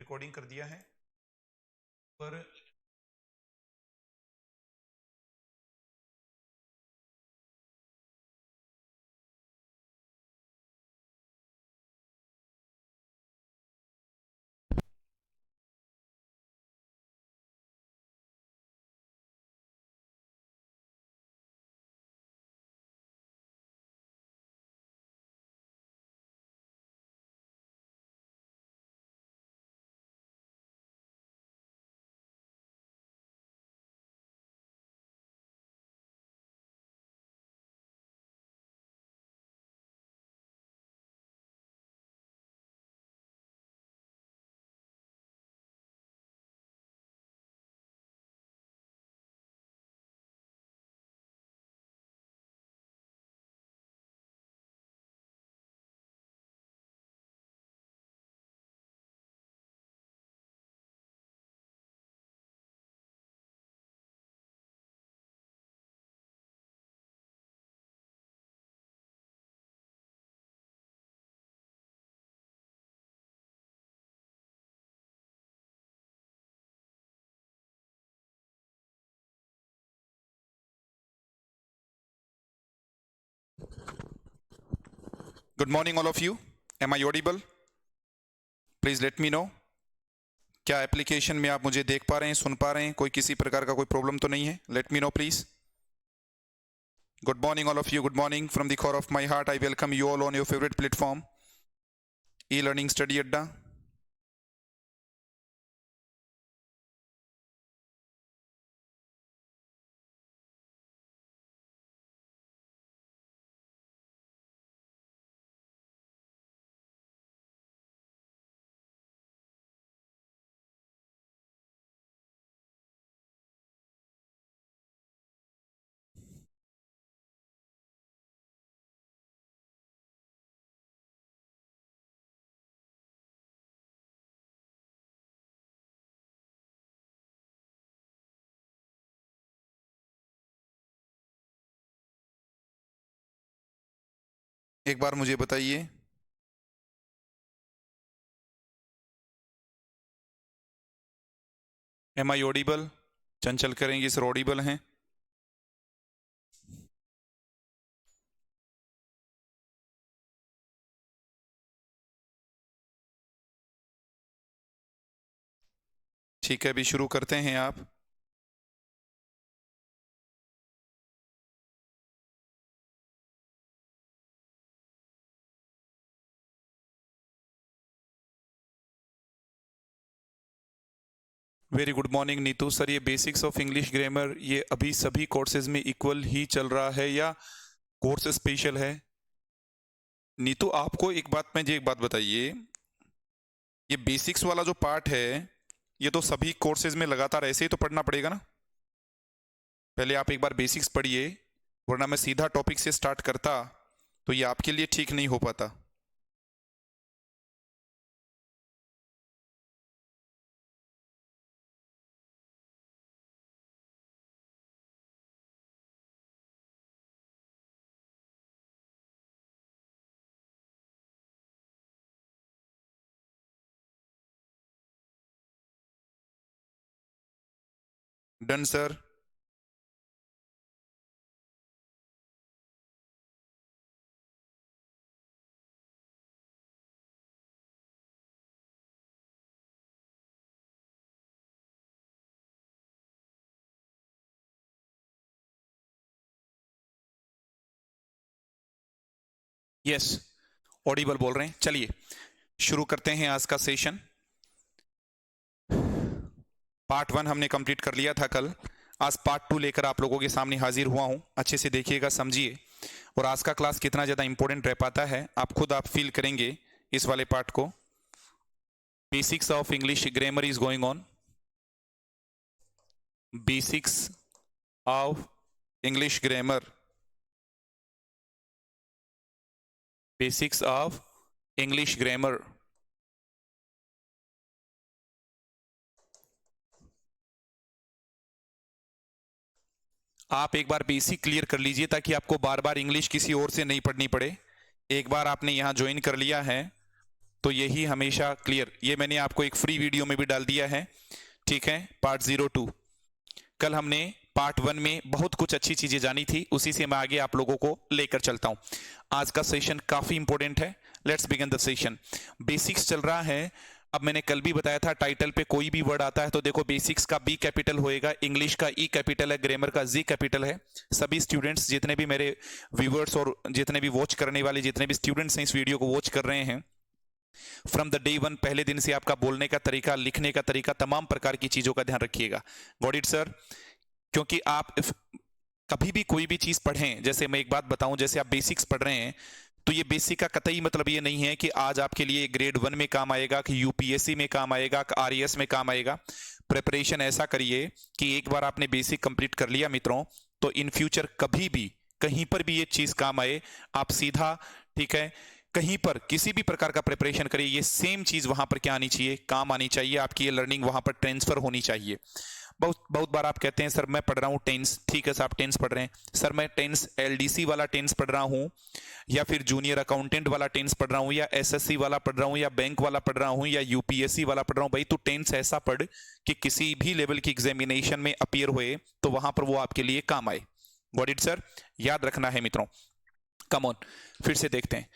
Recording कर दिया है पर good morning all of you. Am I audible? Please let me know. क्या एप्लीकेशन में आप मुझे देख पा रहे हैं, सुन पा रहे हैं? कोई किसी प्रकार का कोई प्रॉब्लम तो नहीं है? Late me no please. Good morning all of you, good morning from the core of my heart. I welcome you all on your favourite platform e learning study अड्डा। एक बार मुझे बताइए, एम आई ऑडिबल? चंचल करेंगे sir, Audible हैं? ठीक है, अभी शुरू करते हैं आप। Very good morning Neetu. Sir ये बेसिक्स ऑफ इंग्लिश ग्रामर ये अभी सभी कोर्सेज में इक्वल ही चल रहा है या कोर्स स्पेशल है? नीतू आपको एक बात बताइए, ये बेसिक्स वाला जो पार्ट है ये तो सभी कोर्सेज में लगातार ऐसे ही तो पढ़ना पड़ेगा ना। पहले आप एक बार बेसिक्स पढ़िए, वरना मैं सीधा टॉपिक से स्टार्ट करता तो ये आपके लिए ठीक नहीं हो पाता। Done sir. यस, ऑडिबल बोल रहे हैं। चलिए शुरू करते हैं आज का सेशन। पार्ट 1 हमने कंप्लीट कर लिया था कल। आज पार्ट 2 लेकर आप लोगों के सामने हाजिर हुआ हूं। अच्छे से देखिएगा, समझिए, और आज का क्लास कितना ज्यादा इंपॉर्टेंट रह पाता है आप फील करेंगे इस वाले पार्ट को। Basics of English grammar is going on. Basics of English grammar, basics of English grammar. आप एक बार बेसिक क्लियर कर लीजिए ताकि आपको बार बार इंग्लिश किसी और से नहीं पढ़नी पड़े। एक बार आपने यहां ज्वाइन कर लिया है तो यही हमेशा क्लियर, ये मैंने आपको एक फ्री वीडियो में भी डाल दिया है, ठीक है, पार्ट 02। कल हमने पार्ट 1 में बहुत कुछ अच्छी चीजें जानी थी, उसी से मैं आगे आप लोगों को लेकर चलता हूं। आज का सेशन काफी इंपॉर्टेंट है। Let's begin the session. Basics चल रहा है। अब मैंने कल भी बताया था, टाइटल पे कोई भी वर्ड आता है तो देखो बेसिक्स का बी कैपिटल होएगा, इंग्लिश का ई कैपिटल है, ग्रामर का जी कैपिटल है। सभी स्टूडेंट्स, जितने भी मेरे व्यूअर्स और जितने भी वॉच करने वाले जितने भी स्टूडेंट्स हैं इस वीडियो को वॉच कर रहे हैं, फ्रॉम द डे वन, पहले दिन से आपका बोलने का तरीका, लिखने का तरीका, तमाम प्रकार की चीजों का ध्यान रखिएगा। Got it sir? क्योंकि आप कभी भी कोई भी चीज पढ़ें, जैसे मैं एक बात बताऊं, जैसे आप बेसिक्स पढ़ रहे हैं तो ये बेसिक का कतई मतलब ये नहीं है कि आज आपके लिए ग्रेड 1 में काम आएगा, कि यूपीएससी में काम आएगा, कि आरईएस में काम आएगा। प्रिपरेशन ऐसा करिए कि एक बार आपने बेसिक कंप्लीट कर लिया मित्रों, तो इन फ्यूचर कभी भी कहीं पर भी ये चीज काम आए, आप सीधा, ठीक है, कहीं पर किसी भी प्रकार का प्रिपरेशन करिए, ये सेम चीज वहां पर क्या आनी चाहिए, काम आनी चाहिए, आपकी ये लर्निंग वहां पर ट्रांसफर होनी चाहिए। बहुत बहुत बार आप कहते हैं सर मैं पढ़ रहा हूँ टेंस, ठीक है सर आप टेंस पढ़ रहे हैं, सर मैं टेंस एलडीसी वाला टेंस पढ़ रहा हूँ, या फिर जूनियर अकाउंटेंट वाला टेंस पढ़ रहा हूँ, या एसएससी वाला पढ़ रहा हूँ, या बैंक वाला पढ़ रहा हूँ, या यूपीएससी वाला पढ़ रहा हूँ। भाई तू टेंस ऐसा पढ़ कि किसी भी लेवल की एग्जामिनेशन में अपीयर हुए तो वहां पर वो आपके लिए काम आए। Got it sir? याद रखना है मित्रों। कम ऑन, फिर से देखते हैं,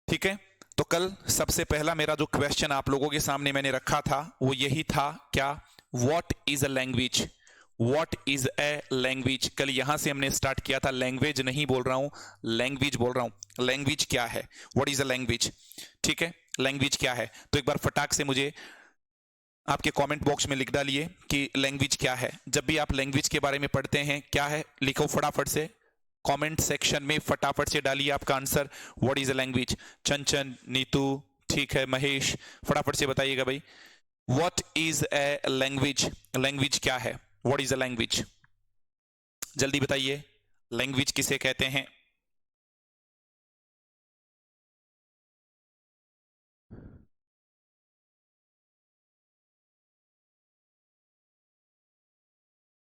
ठीक है। तो कल सबसे पहला मेरा जो क्वेश्चन आप लोगों के सामने मैंने रखा था वो यही था, क्या? What is a language? What is a language? कल यहां से हमने स्टार्ट किया था, लैंग्वेज नहीं बोल रहा हूं, लैंग्वेज बोल रहा हूं। लैंग्वेज क्या है? What is a language? ठीक है, लैंग्वेज क्या है? तो एक बार फटाक से मुझे आपके कमेंट बॉक्स में लिख डालिए कि लैंग्वेज क्या है। जब भी आप लैंग्वेज के बारे में पढ़ते हैं, क्या है, लिखो फटाफट से कमेंट सेक्शन में, फटाफट से डालिए आपका answer. What is a language? Chanchan, Neetu, ठीक है, महेश, फटाफट से बताइएगा भाई, what is a language? Language क्या है? What is a language? जल्दी बताइए, लैंग्वेज किसे कहते हैं?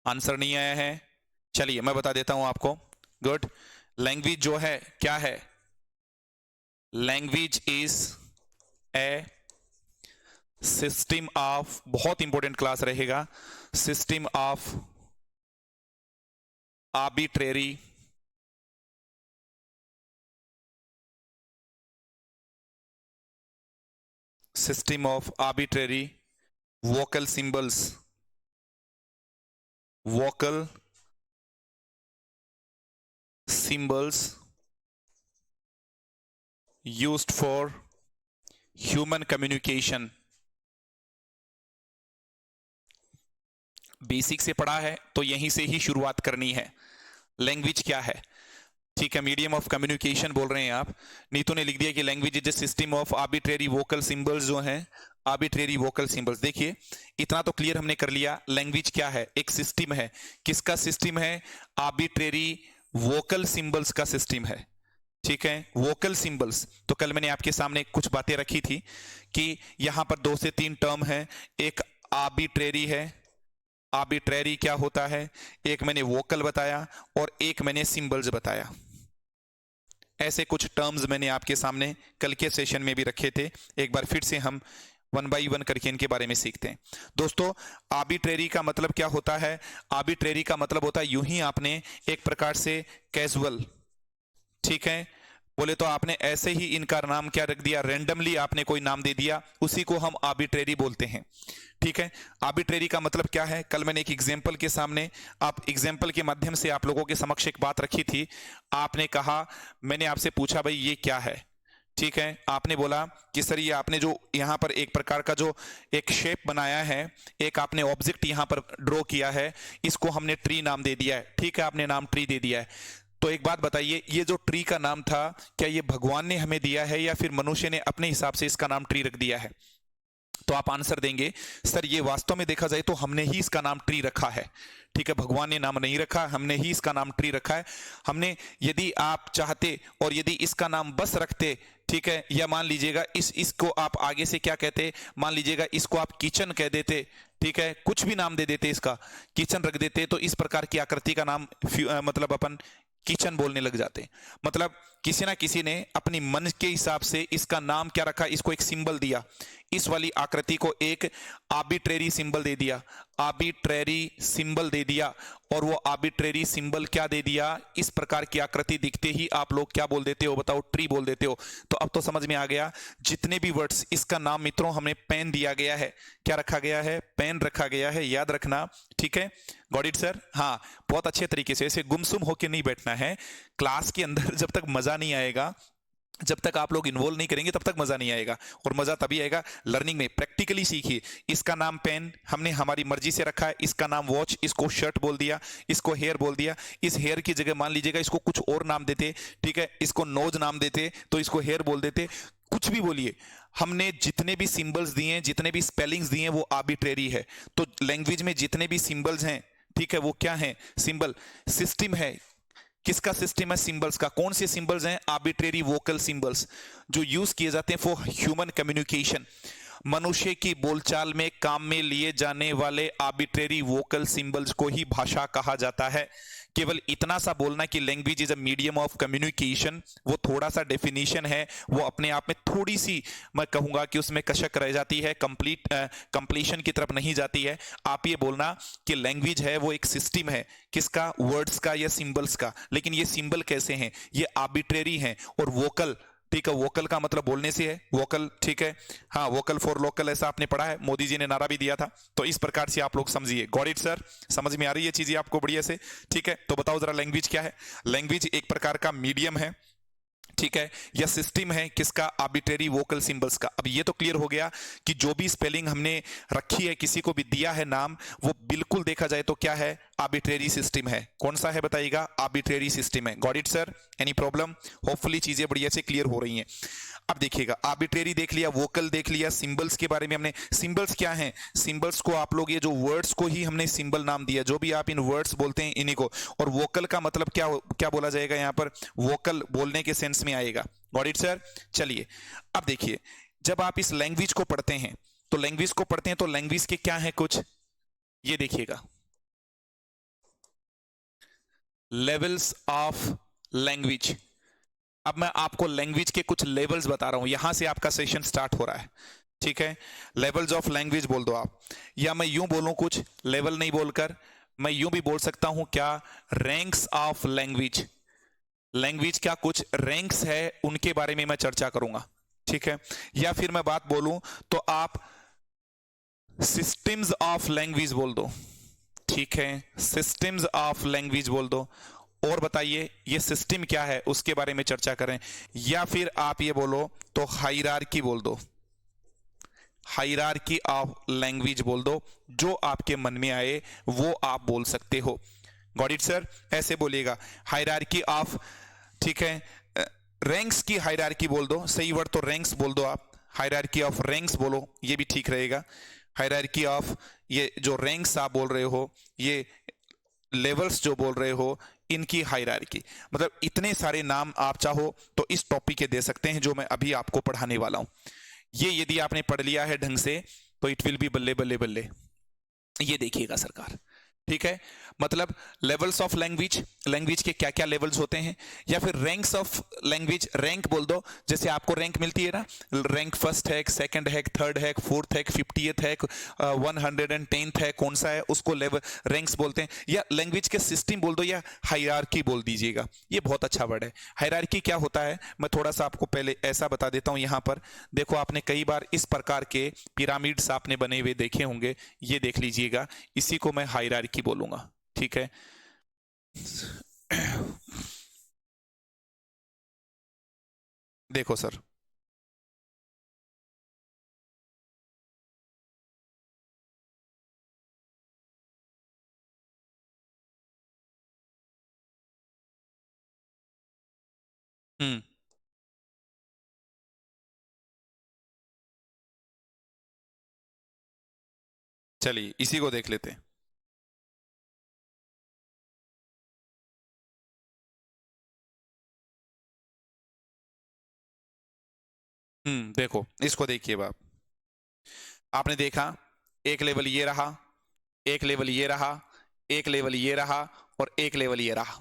आंसर नहीं आया है? चलिए मैं बता देता हूं आपको। गुड। लैंग्वेज जो है क्या है? Language is a system of, बहुत इंपॉर्टेंट क्लास रहेगा, system of arbitrary system of arbitrary vocal symbols, vocal symbols used for human communication। Basic से पढ़ा है तो यहीं से ही शुरुआत करनी है। लैंग्वेज क्या है? ठीक है, मीडियम ऑफ कम्युनिकेशन बोल रहे हैं आप। नीतू ने लिख दिया कि language is system of arbitrary vocal symbols, जो हैं आर्बिट्रेरी वोकल सिंबल्स। देखिए इतना तो क्लियर हमने कर लिया, लैंग्वेज क्या है, एक सिस्टम है। किसका सिस्टम है? आर्बिट्रेरी वोकल सिंबल्स का सिस्टम है, ठीक है, वोकल सिंबल्स। तो कल मैंने आपके सामने कुछ बातें रखी थी कि यहां पर 2 से 3 टर्म है, एक आर्बिट्रेरी है, आर्बिट्रेरी क्या होता है, एक मैंने वोकल बताया और एक मैंने सिंबल्स बताया। ऐसे कुछ टर्म्स मैंने आपके सामने कल के सेशन में भी रखे थे। एक बार फिर से हम 1 बाई 1 करके इनके बारे में सीखते हैं। दोस्तों आर्बिट्रेरी का मतलब क्या होता है? आर्बिट्रेरी का मतलब होता है यूं ही आपने एक प्रकार से कैजुअल, ठीक है, बोले तो आपने ऐसे ही इनका नाम क्या रख दिया, रैंडमली आपने कोई नाम दे दिया, उसी को हम आर्बिट्रेरी बोलते हैं, ठीक है। आर्बिट्रेरी का मतलब क्या है? कल मैंने एक एग्जांपल के सामने, आप एग्जांपल के माध्यम से आप लोगों के समक्ष एक बात रखी थी। आपने कहा, मैंने आपसे पूछा भाई ये क्या है, ठीक है, आपने बोला कि सर ये आपने जो यहां पर एक प्रकार का जो एक शेप बनाया है, एक आपने ऑब्जेक्ट यहां पर ड्रॉ किया है, इसको हमने ट्री नाम दे दिया है, ठीक है, आपने नाम ट्री दे दिया है। तो एक बात बताइए, ये जो ट्री का नाम था, क्या ये भगवान ने हमें दिया है या फिर मनुष्य ने अपने हिसाब से इसका नाम ट्री रख दिया है? तो आप आंसर देंगे सर ये वास्तव में देखा जाए तो हमने ही इसका नाम ट्री रखा है, ठीक है, भगवान ने नाम नहीं रखा, हमने ही इसका नाम ट्री रखा है। हमने, यदि आप चाहते और यदि इसका नाम बस रखते, ठीक है, या मान लीजिएगा इसको आप आगे से क्या कहते, मान लीजिएगा इसको आप किचन कह देते, ठीक है, कुछ भी नाम दे देते, इसका किचन रख देते, तो इस प्रकार की आकृति का नाम मतलब अपन किचन बोलने लग जाते हैं। मतलब किसी ना किसी ने अपनी मन के हिसाब से इसका नाम क्या रखा, इसको एक सिंबल दिया, इस वाली आकृति को एक आर्बिट्रेरी सिंबल दे दिया, आर्बिट्रेरी सिंबल दे दिया, और वो आर्बिट्रेरी सिंबल क्या दे दिया, इस प्रकार की आकृति दिखते ही आप लोग क्या बोल देते हो बताओ, ट्री बोल देते हो। तो अब तो समझ में आ गया, जितने भी वर्ड्स, इसका नाम मित्रों हमें पेन दिया गया है, क्या रखा गया है, पेन रखा गया है, याद रखना, ठीक है। Got it sir? हाँ, बहुत अच्छे तरीके से, ऐसे गुमसुम होकर नहीं बैठना है क्लास के अंदर। जब तक मजा नहीं आएगा, जब तक आप लोग इन्वॉल्व नहीं करेंगे तब तक मजा नहीं आएगा, और मजा तभी आएगा लर्निंग में। प्रैक्टिकली सीखिए। इसका नाम पेन हमने हमारी मर्जी से रखा है, इसका नाम वॉच, इसको शर्ट बोल दिया, इसको हेयर बोल दिया। इस हेयर की जगह मान लीजिएगा इसको कुछ और नाम देते, ठीक है, इसको नोज नाम देते तो इसको हेयर बोल देते, कुछ भी बोलिए। हमने जितने भी सिंबल्स दिए हैं, जितने भी स्पेलिंग्स दिए हैं, वो आर्बिट्रेरी है। तो लैंग्वेज में जितने भी सिंबल्स हैं, ठीक है, वो क्या है, सिंबल। सिस्टम है, किसका सिस्टम है, सिंबल्स का। कौन से सिंबल्स हैं, आर्बिट्रेरी वोकल सिंबल्स, जो यूज किए जाते हैं फॉर ह्यूमन कम्युनिकेशन। मनुष्य की बोलचाल में काम में लिए जाने वाले आर्बिट्रेरी वोकल सिंबल्स को ही भाषा कहा जाता है। केवल इतना सा बोलना कि language is a medium of communication, वो थोड़ा सा डेफिनेशन है, वो अपने आप में थोड़ी सी, मैं कहूंगा कि उसमें कशक रह जाती है, कंप्लीशन की तरफ नहीं जाती है। आप ये बोलना कि लैंग्वेज है वो एक सिस्टम है, किसका, वर्ड्स का या सिंबल्स का। लेकिन ये सिंबल कैसे हैं, ये आर्बिट्रेरी हैं। और वोकल, ठीक है, वोकल का मतलब बोलने से है, वोकल, ठीक है, हाँ, वोकल फॉर लोकल, ऐसा आपने पढ़ा है, मोदी जी ने नारा भी दिया था। तो इस प्रकार से आप लोग समझिए। Got it sir? समझ में आ रही है चीजें आपको बढ़िया से? ठीक है, तो बताओ जरा लैंग्वेज क्या है। लैंग्वेज एक प्रकार का मीडियम है, ठीक है, या सिस्टम है, किसका, आर्बिट्रेरी वोकल सिंबल्स का। अब ये तो क्लियर हो गया कि जो भी स्पेलिंग हमने रखी है, किसी को भी दिया है नाम, वो बिल्कुल देखा जाए तो क्या है, आर्बिट्रेरी सिस्टम है। कौन सा है बताइएगा, आर्बिट्रेरी सिस्टम है। Got it sir? Any problem? Hopefully चीजें बढ़िया से क्लियर हो रही हैं। अब देखिएगा, आर्बिट्रेरी देख लिया, वोकल देख लिया, सिंबल्स के बारे में हमने, सिंबल्स क्या हैं, सिंबल्स को आप लोग, ये जो वर्ड्स को ही हमने सिंबल नाम दिया, जो भी आप इन वर्ड्स बोलते हैं इन्हीं को। और वोकल का मतलब क्या क्या बोला जाएगा यहाँ पर, वोकल बोलने के सेंस में आएगा। Got it sir? चलिए, अब देखिए, जब आप इस लैंग्वेज को पढ़ते हैं, तो लैंग्वेज को पढ़ते हैं तो लैंग्वेज के क्या है कुछ, ये देखिएगा, लेवल्स ऑफ लैंग्वेज। अब मैं आपको लैंग्वेज के कुछ लेवल्स बता रहा हूं, यहां से आपका सेशन स्टार्ट हो रहा है, ठीक है। लेवल्स ऑफ लैंग्वेज बोल दो आप, या मैं यूं बोलूं, कुछ लेवल नहीं बोलकर मैं यूं भी बोल सकता हूं, क्या, रैंक्स ऑफ लैंग्वेज। लैंग्वेज क्या कुछ रैंक्स है, उनके बारे में मैं चर्चा करूंगा, ठीक है। या फिर मैं बात बोलूं तो आप सिस्टम्स ऑफ लैंग्वेज बोल दो, ठीक है, सिस्टम्स ऑफ लैंग्वेज बोल दो। और बताइए ये सिस्टम क्या है, उसके बारे में चर्चा करें। या फिर आप ये बोलो तो हायरार्की बोल दो, हायरार्की ऑफ लैंग्वेज बोल दो। जो आपके मन में आए वो आप बोल सकते हो। Got it sir? ऐसे बोलिएगा, हायरार्की ऑफ, ठीक है, रैंक्स की हायरार्की बोल दो, सही वर्ड तो रैंक्स बोल दो आप, हायरार्की ऑफ रैंक्स बोलो, ये भी ठीक रहेगा। हायरार्की ऑफ, ये जो रैंक्स आप बोल रहे हो, ये लेवल्स जो बोल रहे हो, इनकी हायरार्की। मतलब इतने सारे नाम आप चाहो तो इस टॉपिक के दे सकते हैं जो मैं अभी आपको पढ़ाने वाला हूं। ये यदि आपने पढ़ लिया है ढंग से तो इट विल बी बल्ले बल्ले बल्ले। ये देखिएगा सरकार, ठीक है, मतलब लेवल्स ऑफ लैंग्वेज, लैंग्वेज के क्या क्या लेवल्स होते हैं। या फिर रैंक्स ऑफ लैंग्वेज, रैंक बोल दो, जैसे आपको रैंक मिलती है ना, रैंक फर्स्ट है, सेकंड है, थर्ड है, फोर्थ है, 50th है, 110th है, कौन सा है, उसको लेवल रैंक्स बोलते हैं। या लैंग्वेज के सिस्टम बोल दो, या हायरार्की बोल दीजिएगा, ये बहुत अच्छा वर्ड है। हायरार्की क्या होता है, मैं थोड़ा सा आपको पहले ऐसा बता देता हूं। यहां पर देखो, आपने कई बार इस प्रकार के पिरामिड्स आपने बने हुए देखे होंगे, ये देख लीजिएगा, इसी को मैं हायरार्की बोलूंगा, ठीक है। देखो सर, हम्म, चलिए इसी को देख लेते हैं। देखो इसको देखिए बाप, आपने देखा, एक लेवल ये रहा, एक लेवल ये रहा, एक लेवल ये रहा, और एक लेवल ये रहा।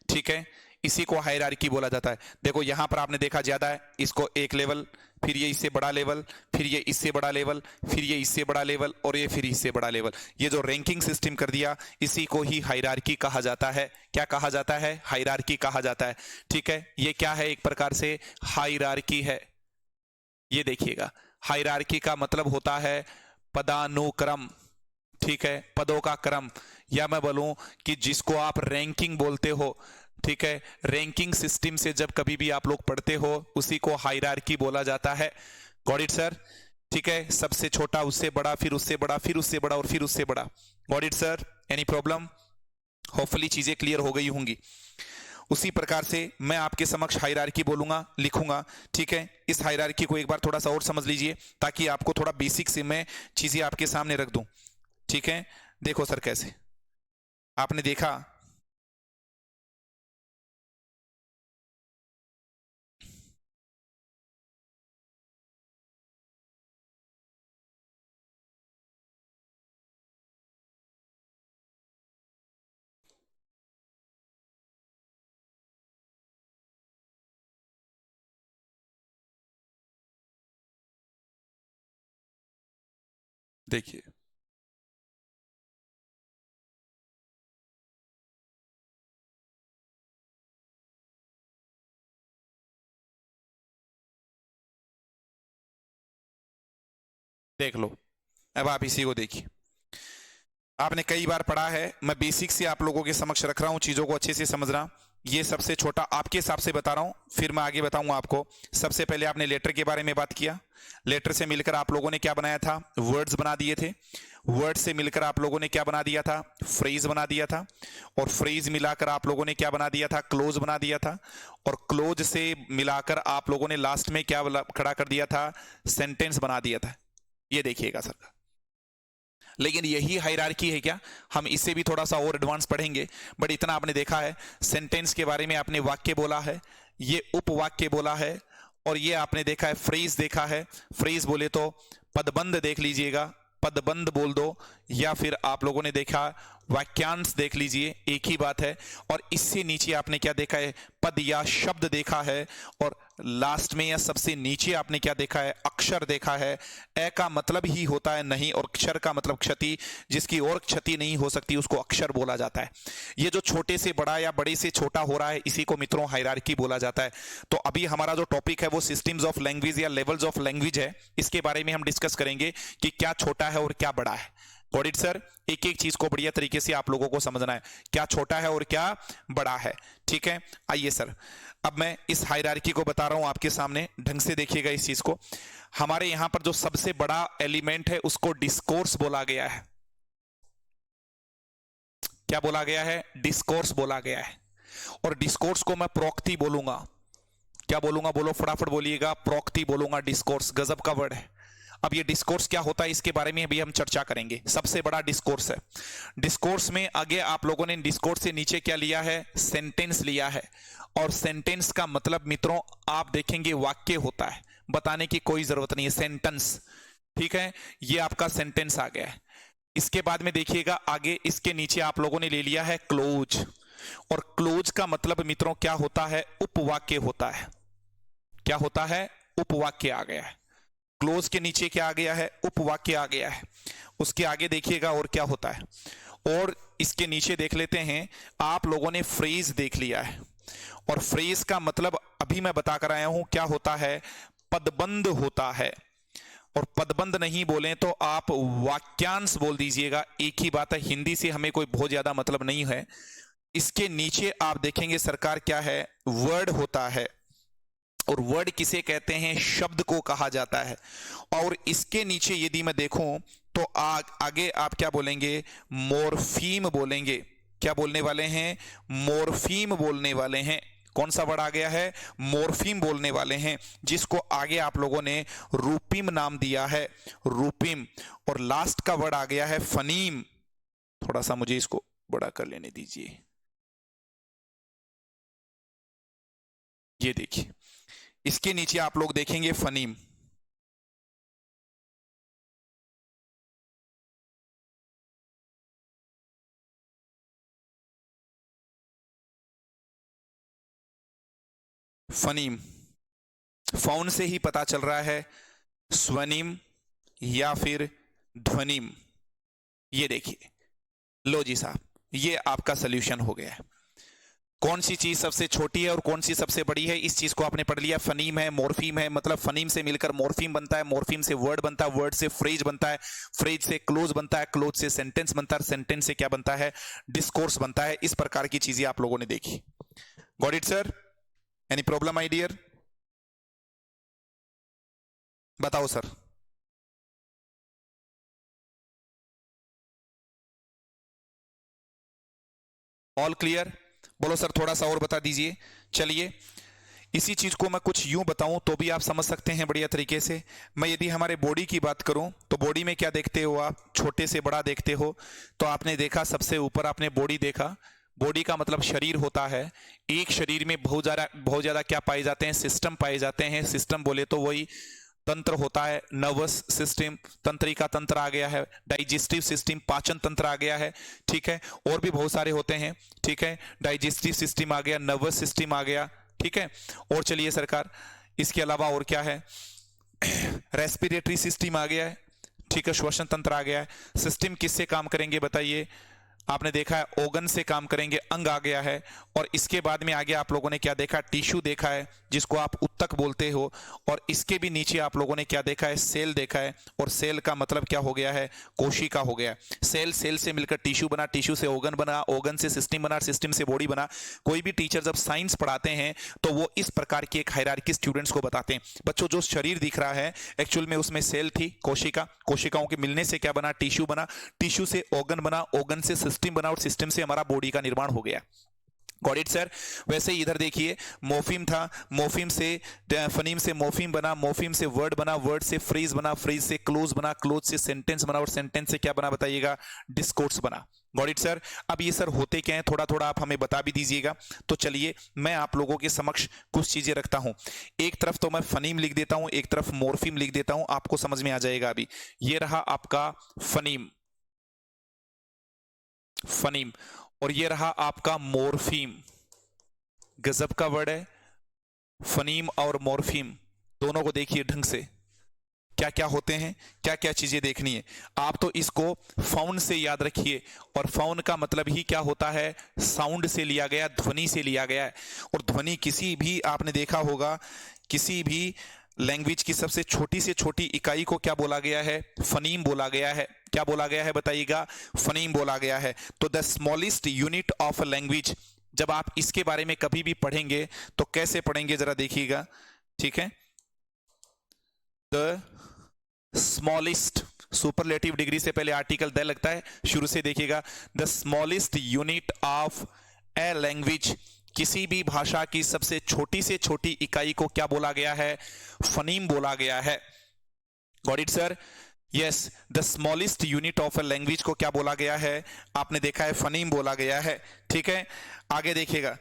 ठीक है, इसी को हायरार्की बोला जाता है। देखो यहां पर आपने देखा ज्यादा है, इसको एक लेवल, फिर ये इससे बड़ा लेवल, फिर ये इससे बड़ा लेवल, फिर ये इससे बड़ा लेवल, और ये फिर इससे बड़ा लेवल। ये जो रैंकिंग सिस्टम कर दिया, इसी को ही हायरार्की कहा जाता है। क्या कहा जाता है? हायरार्की कहा जाता है। ठीक है, ये क्या है? एक प्रकार से हायरार्की है। ये देखिएगा, हायरार्की का मतलब होता है पदानुक्रम। ठीक है, पदों का क्रम, या मैं बोलूं कि जिसको आप रैंकिंग बोलते हो। ठीक है, रैंकिंग सिस्टम से जब कभी भी आप लोग पढ़ते हो, उसी को हायरार्की बोला जाता है। Got it sir? ठीक है, सबसे छोटा, उससे बड़ा, फिर उससे बड़ा, फिर उससे बड़ा, और फिर उससे बड़ा। Got it sir? Any problem? Hopefully चीजें क्लियर हो गई होंगी। उसी प्रकार से मैं आपके समक्ष हायरार्की बोलूंगा, लिखूंगा। ठीक है, इस हायरार्की को एक बार थोड़ा सा और समझ लीजिए, ताकि आपको थोड़ा बेसिक से मैं चीजें आपके सामने रख दूं। ठीक है, देखो सर कैसे आपने देखा, देखिए देख लो, अब आप इसी को देखिए। आपने कई बार पढ़ा है, मैं बेसिक से आप लोगों के समक्ष रख रहा हूं, चीजों को अच्छे से समझना। ये सबसे छोटा आपके हिसाब से बता रहा हूं, फिर मैं आगे बताऊंगा आपको। सबसे पहले आपने लेटर के बारे में बात किया। लेटर से मिलकर आप लोगों ने क्या बनाया था? वर्ड्स बना दिए थे। वर्ड से मिलकर आप लोगों ने क्या बना दिया था? फ्रेज बना दिया था। और फ्रेज मिलाकर आप लोगों ने क्या बना दिया था? क्लोज बना दिया था। और क्लोज से मिलाकर आप लोगों ने लास्ट में क्या खड़ा कर दिया था? सेंटेंस बना दिया था। ये देखिएगा सर, लेकिन यही हायरार्की है क्या? हम इससे भी थोड़ा सा और एडवांस पढ़ेंगे, बट इतना आपने देखा है। सेंटेंस के बारे में आपने वाक्य बोला है, ये उपवाक्य बोला है, और ये आपने देखा है फ्रेज देखा है। फ्रेज बोले तो पदबंध देख लीजिएगा, पदबंध बोल दो, या फिर आप लोगों ने देखा वाक्यांश देख लीजिए, एक ही बात है। और इससे नीचे आपने क्या देखा है? पद या शब्द देखा है। और लास्ट में या सबसे नीचे आपने क्या देखा है? अक्षर देखा है। ए का मतलब ही होता है नहीं, और क्षर का मतलब क्षति, जिसकी और क्षति नहीं हो सकती उसको अक्षर बोला जाता है। ये जो छोटे से बड़ा या बड़े से छोटा हो रहा है, इसी को मित्रों हायरार्की बोला जाता है। तो अभी हमारा जो टॉपिक है वो सिस्टम्स ऑफ लैंग्वेज या लेवल्स ऑफ लैंग्वेज है। इसके बारे में हम डिस्कस करेंगे कि क्या छोटा है और क्या बड़ा है। Got it sir? एक एक चीज को बढ़िया तरीके से आप लोगों को समझना है, क्या छोटा है और क्या बड़ा है। ठीक है, आइए सर, अब मैं इस हायरार्की को बता रहा हूं आपके सामने, ढंग से देखिएगा इस चीज को। हमारे यहां पर जो सबसे बड़ा एलिमेंट है उसको डिस्कोर्स बोला गया है। क्या बोला गया है? डिस्कोर्स बोला गया है। और डिस्कोर्स को मैं प्रोक्ति बोलूंगा। क्या बोलूंगा? बोलो फटाफट बोलिएगा। प्रोक्ति बोलूंगा। डिस्कोर्स गजब का वर्ड है। अब ये डिस्कोर्स क्या होता है, इसके बारे में भी हम चर्चा करेंगे। सबसे बड़ा डिस्कोर्स है। डिस्कोर्स में आगे आप लोगों ने डिस्कोर्स से नीचे क्या लिया है? सेंटेंस लिया है। और सेंटेंस का मतलब मित्रों आप देखेंगे वाक्य होता है, बताने की कोई जरूरत नहीं है, सेंटेंस। ठीक है, ये आपका सेंटेंस आ गया है। इसके बाद में देखिएगा आगे, इसके नीचे आप लोगों ने ले लिया है क्लोज। और क्लोज का मतलब मित्रों क्या होता है? उपवाक्य होता है। क्या होता है? उपवाक्य आ गया है। क्लोज के नीचे क्या आ गया है? उपवाक्य आ गया है। उसके आगे देखिएगा और क्या होता है, और इसके नीचे देख लेते हैं, आप लोगों ने फ्रेज देख लिया है। और फ्रेज का मतलब अभी मैं बता कर आया हूं क्या होता है? पदबंध होता है। और पदबंध नहीं बोले तो आप वाक्यांश बोल दीजिएगा, एक ही बात है। हिंदी से हमें कोई बहुत ज्यादा मतलब नहीं है। इसके नीचे आप देखेंगे सरकार क्या है? वर्ड होता है। और वर्ड किसे कहते हैं? शब्द को कहा जाता है। और इसके नीचे यदि मैं देखूं तो आगे आप क्या बोलेंगे? मोर्फीम बोलेंगे। क्या बोलने वाले हैं? मोर्फीम बोलने वाले हैं। कौन सा वर्ड आ गया है? मोर्फीम बोलने वाले हैं, जिसको आगे आप लोगों ने रूपिम नाम दिया है, रूपिम। और लास्ट का वर्ड आ गया है फनीम। थोड़ा सा मुझे इसको बड़ा कर लेने दीजिए। ये देखिए, इसके नीचे आप लोग देखेंगे फनीम। फनीम, फाउन से ही पता चल रहा है स्वनिम या फिर ध्वनिम। ये देखिए, लो जी साहब, ये आपका सॉल्यूशन हो गया है। कौन सी चीज सबसे छोटी है और कौन सी सबसे बड़ी है, इस चीज को आपने पढ़ लिया। फनीम है, मॉर्फीम है, मतलब फनीम से मिलकर मॉर्फीम बनता है, मॉर्फीम से वर्ड बनता है, वर्ड से फ्रेज बनता है, फ्रेज से क्लोज बनता है, क्लोज से सेंटेंस बनता है, सेंटेंस से क्या बनता है, डिस्कोर्स बनता है। इस प्रकार की चीजें आप लोगों ने देखी। Got it sir? Any problem my dear? बताओ सर। All clear? बोलो सर, थोड़ा सा और बता दीजिए। चलिए, इसी चीज को मैं कुछ यूं बताऊं तो भी आप समझ सकते हैं बढ़िया तरीके से। मैं यदि हमारे बॉडी की बात करूं तो बॉडी में क्या देखते हो आप? छोटे से बड़ा देखते हो। तो आपने देखा सबसे ऊपर आपने बॉडी देखा। बॉडी का मतलब शरीर होता है। एक शरीर में बहुत ज्यादा क्या पाए जाते हैं? सिस्टम पाए जाते हैं। सिस्टम बोले तो वही तंत्र होता है, नर्वस सिस्टम, तंत्रिका तंत्र आ गया है, डाइजेस्टिव सिस्टम, पाचन तंत्र आ गया है, ठीक है। और भी बहुत सारे होते हैं, ठीक है। डाइजेस्टिव सिस्टम आ गया, नर्वस सिस्टम आ गया, ठीक है। और चलिए सरकार, इसके अलावा और क्या है? रेस्पिरेटरी सिस्टम आ गया है, ठीक है। श्वसन तंत्र आ गया है। सिस्टम किससे काम करेंगे बताइए? आपने देखा है ऑर्गन से काम करेंगे, अंग आ गया है। और इसके बाद में आगे आप लोगों ने क्या देखा? टिश्यू देखा है, जिसको आप उत्तक बोलते हो। और इसके भी नीचे आप लोगों ने क्या देखा है? सेल देखा है। और सेल का मतलब क्या हो गया है? कोशिका हो गया। सेल, सेल से मिलकर टिश्यू बना, टिश्यू से ऑर्गन बना, ऑर्गन से सिस्टम बना, सिस्टम से बॉडी बना। कोई भी टीचर जब साइंस पढ़ाते हैं तो वो इस प्रकार की एक हायरार्की स्टूडेंट्स को बताते हैं। बच्चों, जो शरीर दिख रहा है एक्चुअल में उसमें सेल थी, कोशिका, कोशिकाओं के मिलने से क्या बना? टिश्यू बना, टिश्यू से ऑर्गन बना, ऑर्गन से सिस्टम बना, और सिस्टम से हमारा बॉडी का निर्माण हो गया। Got it sir? वैसे ही इधर देखिए, मोफिम था, मोफिम से फनीम से मोफिम बना, मोफिम से वर्ड बना, वर्ड से फ्रेज बना, फ्रेज से क्लोज बना, क्लोज से सेंटेंस बना, और सेंटेंस से क्या बना बताइएगा? डिस्कोर्स बना। Got it sir? अब ये सर होते क्या है, थोड़ा थोड़ा आप हमें बता भी दीजिएगा। तो चलिए, मैं आप लोगों के समक्ष कुछ चीजें रखता हूं। एक तरफ तो मैं फनीम लिख देता हूं, एक तरफ मोर्फिम लिख देता हूं, आपको समझ में आ जाएगा अभी। ये रहा आपका फनीम, फनीम, और ये रहा आपका मोर्फीम। गजब का वर्ड है, फनीम और मोर्फीम। दोनों को देखिए ढंग से, क्या क्या होते हैं, क्या क्या चीजें देखनी है। आप तो इसको फाउंड से याद रखिए। और फाउंड का मतलब ही क्या होता है? साउंड से लिया गया, ध्वनि से लिया गया है। और ध्वनि किसी भी, आपने देखा होगा, किसी भी लैंग्वेज की सबसे छोटी से छोटी इकाई को क्या बोला गया है? फनीम बोला गया है। क्या बोला गया है बताइएगा? फनीम बोला गया है। तो the smallest unit of a language, जब आप इसके बारे में कभी भी पढ़ेंगे तो कैसे पढ़ेंगे जरा देखिएगा, ठीक है। द स्मॉलेस्ट, सुपरलेटिव डिग्री से पहले आर्टिकल द लगता है, शुरू से देखिएगा। The smallest unit of a language, किसी भी भाषा की सबसे छोटी से छोटी इकाई को क्या बोला गया है? फनीम बोला गया है। Got it sir? Yes, the smallest unit of a language को क्या बोला गया है? आपने देखा है, फनीम बोला गया है, ठीक है। आगे देखिएगा,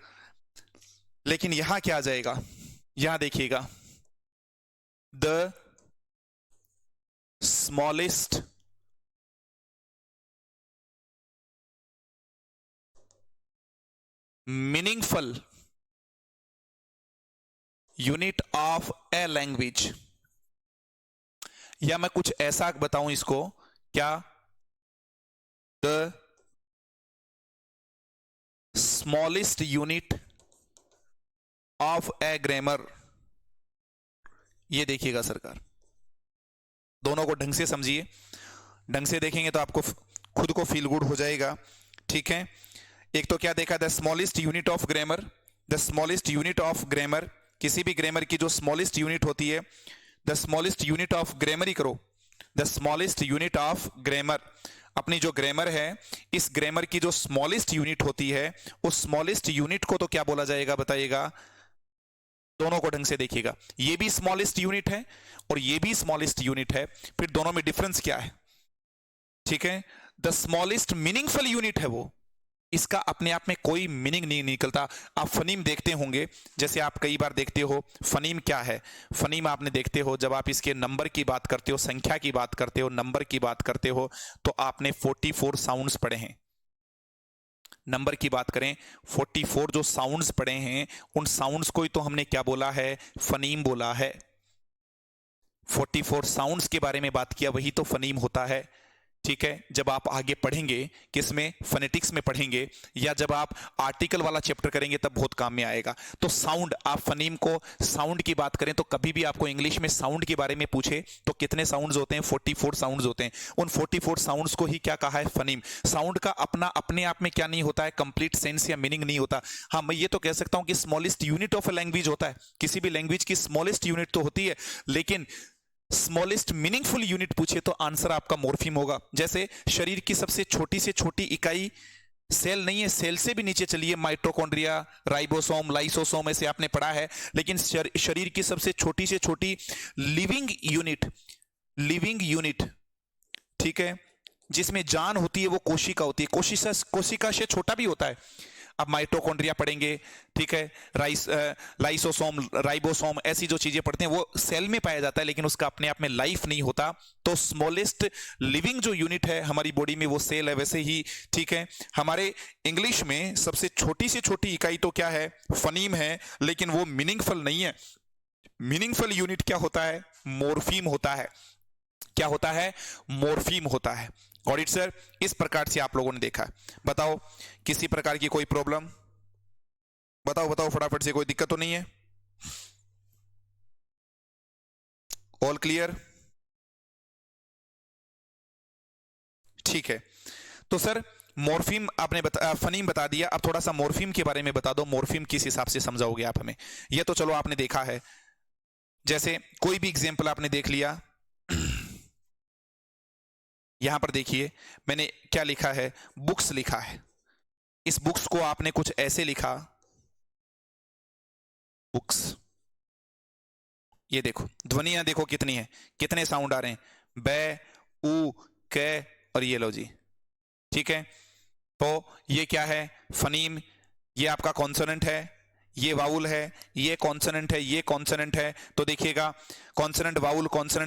लेकिन यहां क्या आ जाएगा? यहां देखिएगा, the smallest meaningful unit of a language, या मैं कुछ ऐसा बताऊं इसको, क्या? The smallest unit of A grammar. ये देखिएगा सरकार, दोनों को ढंग से समझिए। ढंग से देखेंगे तो आपको खुद को फील गुड हो जाएगा, ठीक है। एक तो क्या देखा? The smallest unit of grammar. The smallest unit of grammar, किसी भी ग्रामर की जो स्मॉलेस्ट यूनिट होती है, the smallest unit of grammar ही करो, the smallest unit of grammar. अपनी जो ग्रामर है, इस ग्रामर की जो स्मॉलेस्ट यूनिट होती है, उस स्मॉलेस्ट यूनिट को तो क्या बोला जाएगा बताइएगा? दोनों को ढंग से देखिएगा, ये भी स्मॉलेस्ट यूनिट है और ये भी स्मॉलेस्ट यूनिट है। फिर दोनों में डिफरेंस क्या है? ठीक है, द स्मॉलेस्ट मीनिंगफुल यूनिट है वो, इसका अपने आप में कोई मीनिंग नहीं निकलता। आप फनीम देखते होंगे, जैसे आप कई बार देखते हो, फनीम क्या है? फनीम आपने देखते हो, जब आप इसके नंबर की बात करते हो, संख्या की बात करते हो, नंबर की बात करते हो, तो आपने 44 साउंड्स पढ़े हैं। नंबर की बात करें, 44 जो साउंड्स पढ़े हैं उन साउंड्स को ही तो हमने क्या बोला है, फनीम बोला है। 44 साउंड्स के बारे में बात किया, वही तो फनीम होता है। ठीक है, जब आप आगे पढ़ेंगे किसमें, फोनेटिक्स में पढ़ेंगे, या जब आप आर्टिकल वाला चैप्टर करेंगे तब बहुत काम में आएगा। तो साउंड, आप फनीम को, साउंड की बात करें तो कभी भी आपको इंग्लिश में साउंड के बारे में पूछे तो कितने साउंड्स होते हैं, 44 साउंड्स होते हैं। उन 44 साउंड्स को ही क्या कहा है, फनीम। साउंड का अपना अपने आप में क्या नहीं होता है, कंप्लीट सेंस या मीनिंग नहीं होता। हाँ, मैं ये तो कह सकता हूं कि smallest unit of a language होता है, किसी भी लैंग्वेज की स्मॉलेस्ट यूनिट तो होती है, लेकिन स्मॉलेस्ट मीनिंगफुल यूनिट पूछे तो आंसर आपका मॉर्फीम होगा। जैसे शरीर की सबसे छोटी से छोटी इकाई सेल नहीं है, सेल से भी नीचे चलिए, माइटोकॉन्ड्रिया, राइबोसोम, लाइसोसोम ऐसे आपने पढ़ा है, लेकिन शरीर की सबसे छोटी से छोटी लिविंग यूनिट, ठीक है, जिसमें जान होती है वो कोशिका होती है। कोशिका से छोटा भी होता है। अब माइटोकॉन्ड्रिया पढ़ेंगे, ठीक है, लाइसोसोम, राइबोसोम, ऐसी जो चीजें पढ़ते हैं वो सेल में पाया जाता है, लेकिन उसका अपने आप में लाइफ नहीं होता। तो स्मॉलेस्ट लिविंग जो यूनिट है हमारी बॉडी में वो सेल है। वैसे ही, ठीक है, हमारे इंग्लिश में सबसे छोटी से छोटी इकाई तो क्या है, फनीम है, लेकिन वो मीनिंगफुल नहीं है। मीनिंगफुल यूनिट क्या होता है, मॉर्फीम होता है। क्या होता है, मॉर्फीम होता है। Got it sir? इस प्रकार से आप लोगों ने देखा। बताओ किसी प्रकार की कोई प्रॉब्लम, बताओ फटाफट से, कोई दिक्कत तो नहीं है? All clear? ठीक है, तो सर मॉर्फीम आपने फनीम बता दिया, अब थोड़ा सा मॉर्फीम के बारे में बता दो। मॉर्फीम किस हिसाब से समझाओगे आप हमें? ये तो चलो आपने देखा है, जैसे कोई भी एग्जाम्पल आपने देख लिया। यहां पर देखिए मैंने क्या लिखा है, बुक्स लिखा है। इस बुक्स को आपने कुछ ऐसे लिखा, बुक्स। ये देखो ध्वनियां देखो कितनी है, कितने साउंड आ रहे हैं, बै, उ, कै और ये लो जी। ठीक है, तो ये क्या है, फनीम। ये आपका कॉन्सोनेंट है, ये वाउल है, ये कॉन्सोनेंट है, ये कॉन्सोनेंट है। तो देखिएगा कॉन्सोनेंट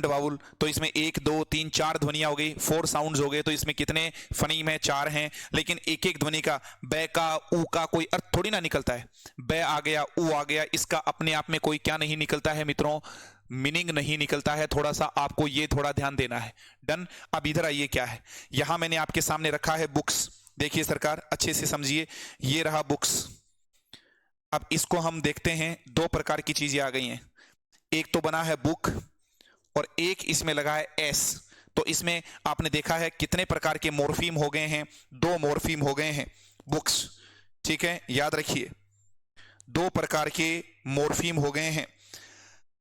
वाउल, तो इसमें 1 2 3 4 ध्वनियां हो गई, 4 साउंड्स हो गए। तो इसमें कितने फनीम है, 4 हैं। लेकिन एक एक ध्वनि का, बै का, उ का कोई अर्थ थोड़ी ना निकलता है। बै आ गया, उ आ गया, इसका अपने आप में कोई क्या नहीं निकलता है मित्रों, मीनिंग नहीं निकलता है। थोड़ा सा आपको ये थोड़ा ध्यान देना है। डन। अब इधर आइए, क्या है, यहां मैंने आपके सामने रखा है बुक्स। देखिए सरकार, अच्छे से समझिए, ये रहा बुक्स। अब इसको हम देखते हैं, 2 प्रकार की चीजें आ गई हैं। एक तो बना है बुक और एक इसमें लगा है एस। तो इसमें आपने देखा है कितने प्रकार के मॉर्फीम हो गए हैं, 2 मॉर्फीम हो गए हैं, बुक्स। ठीक है, याद रखिए 2 प्रकार के मॉर्फीम हो गए हैं,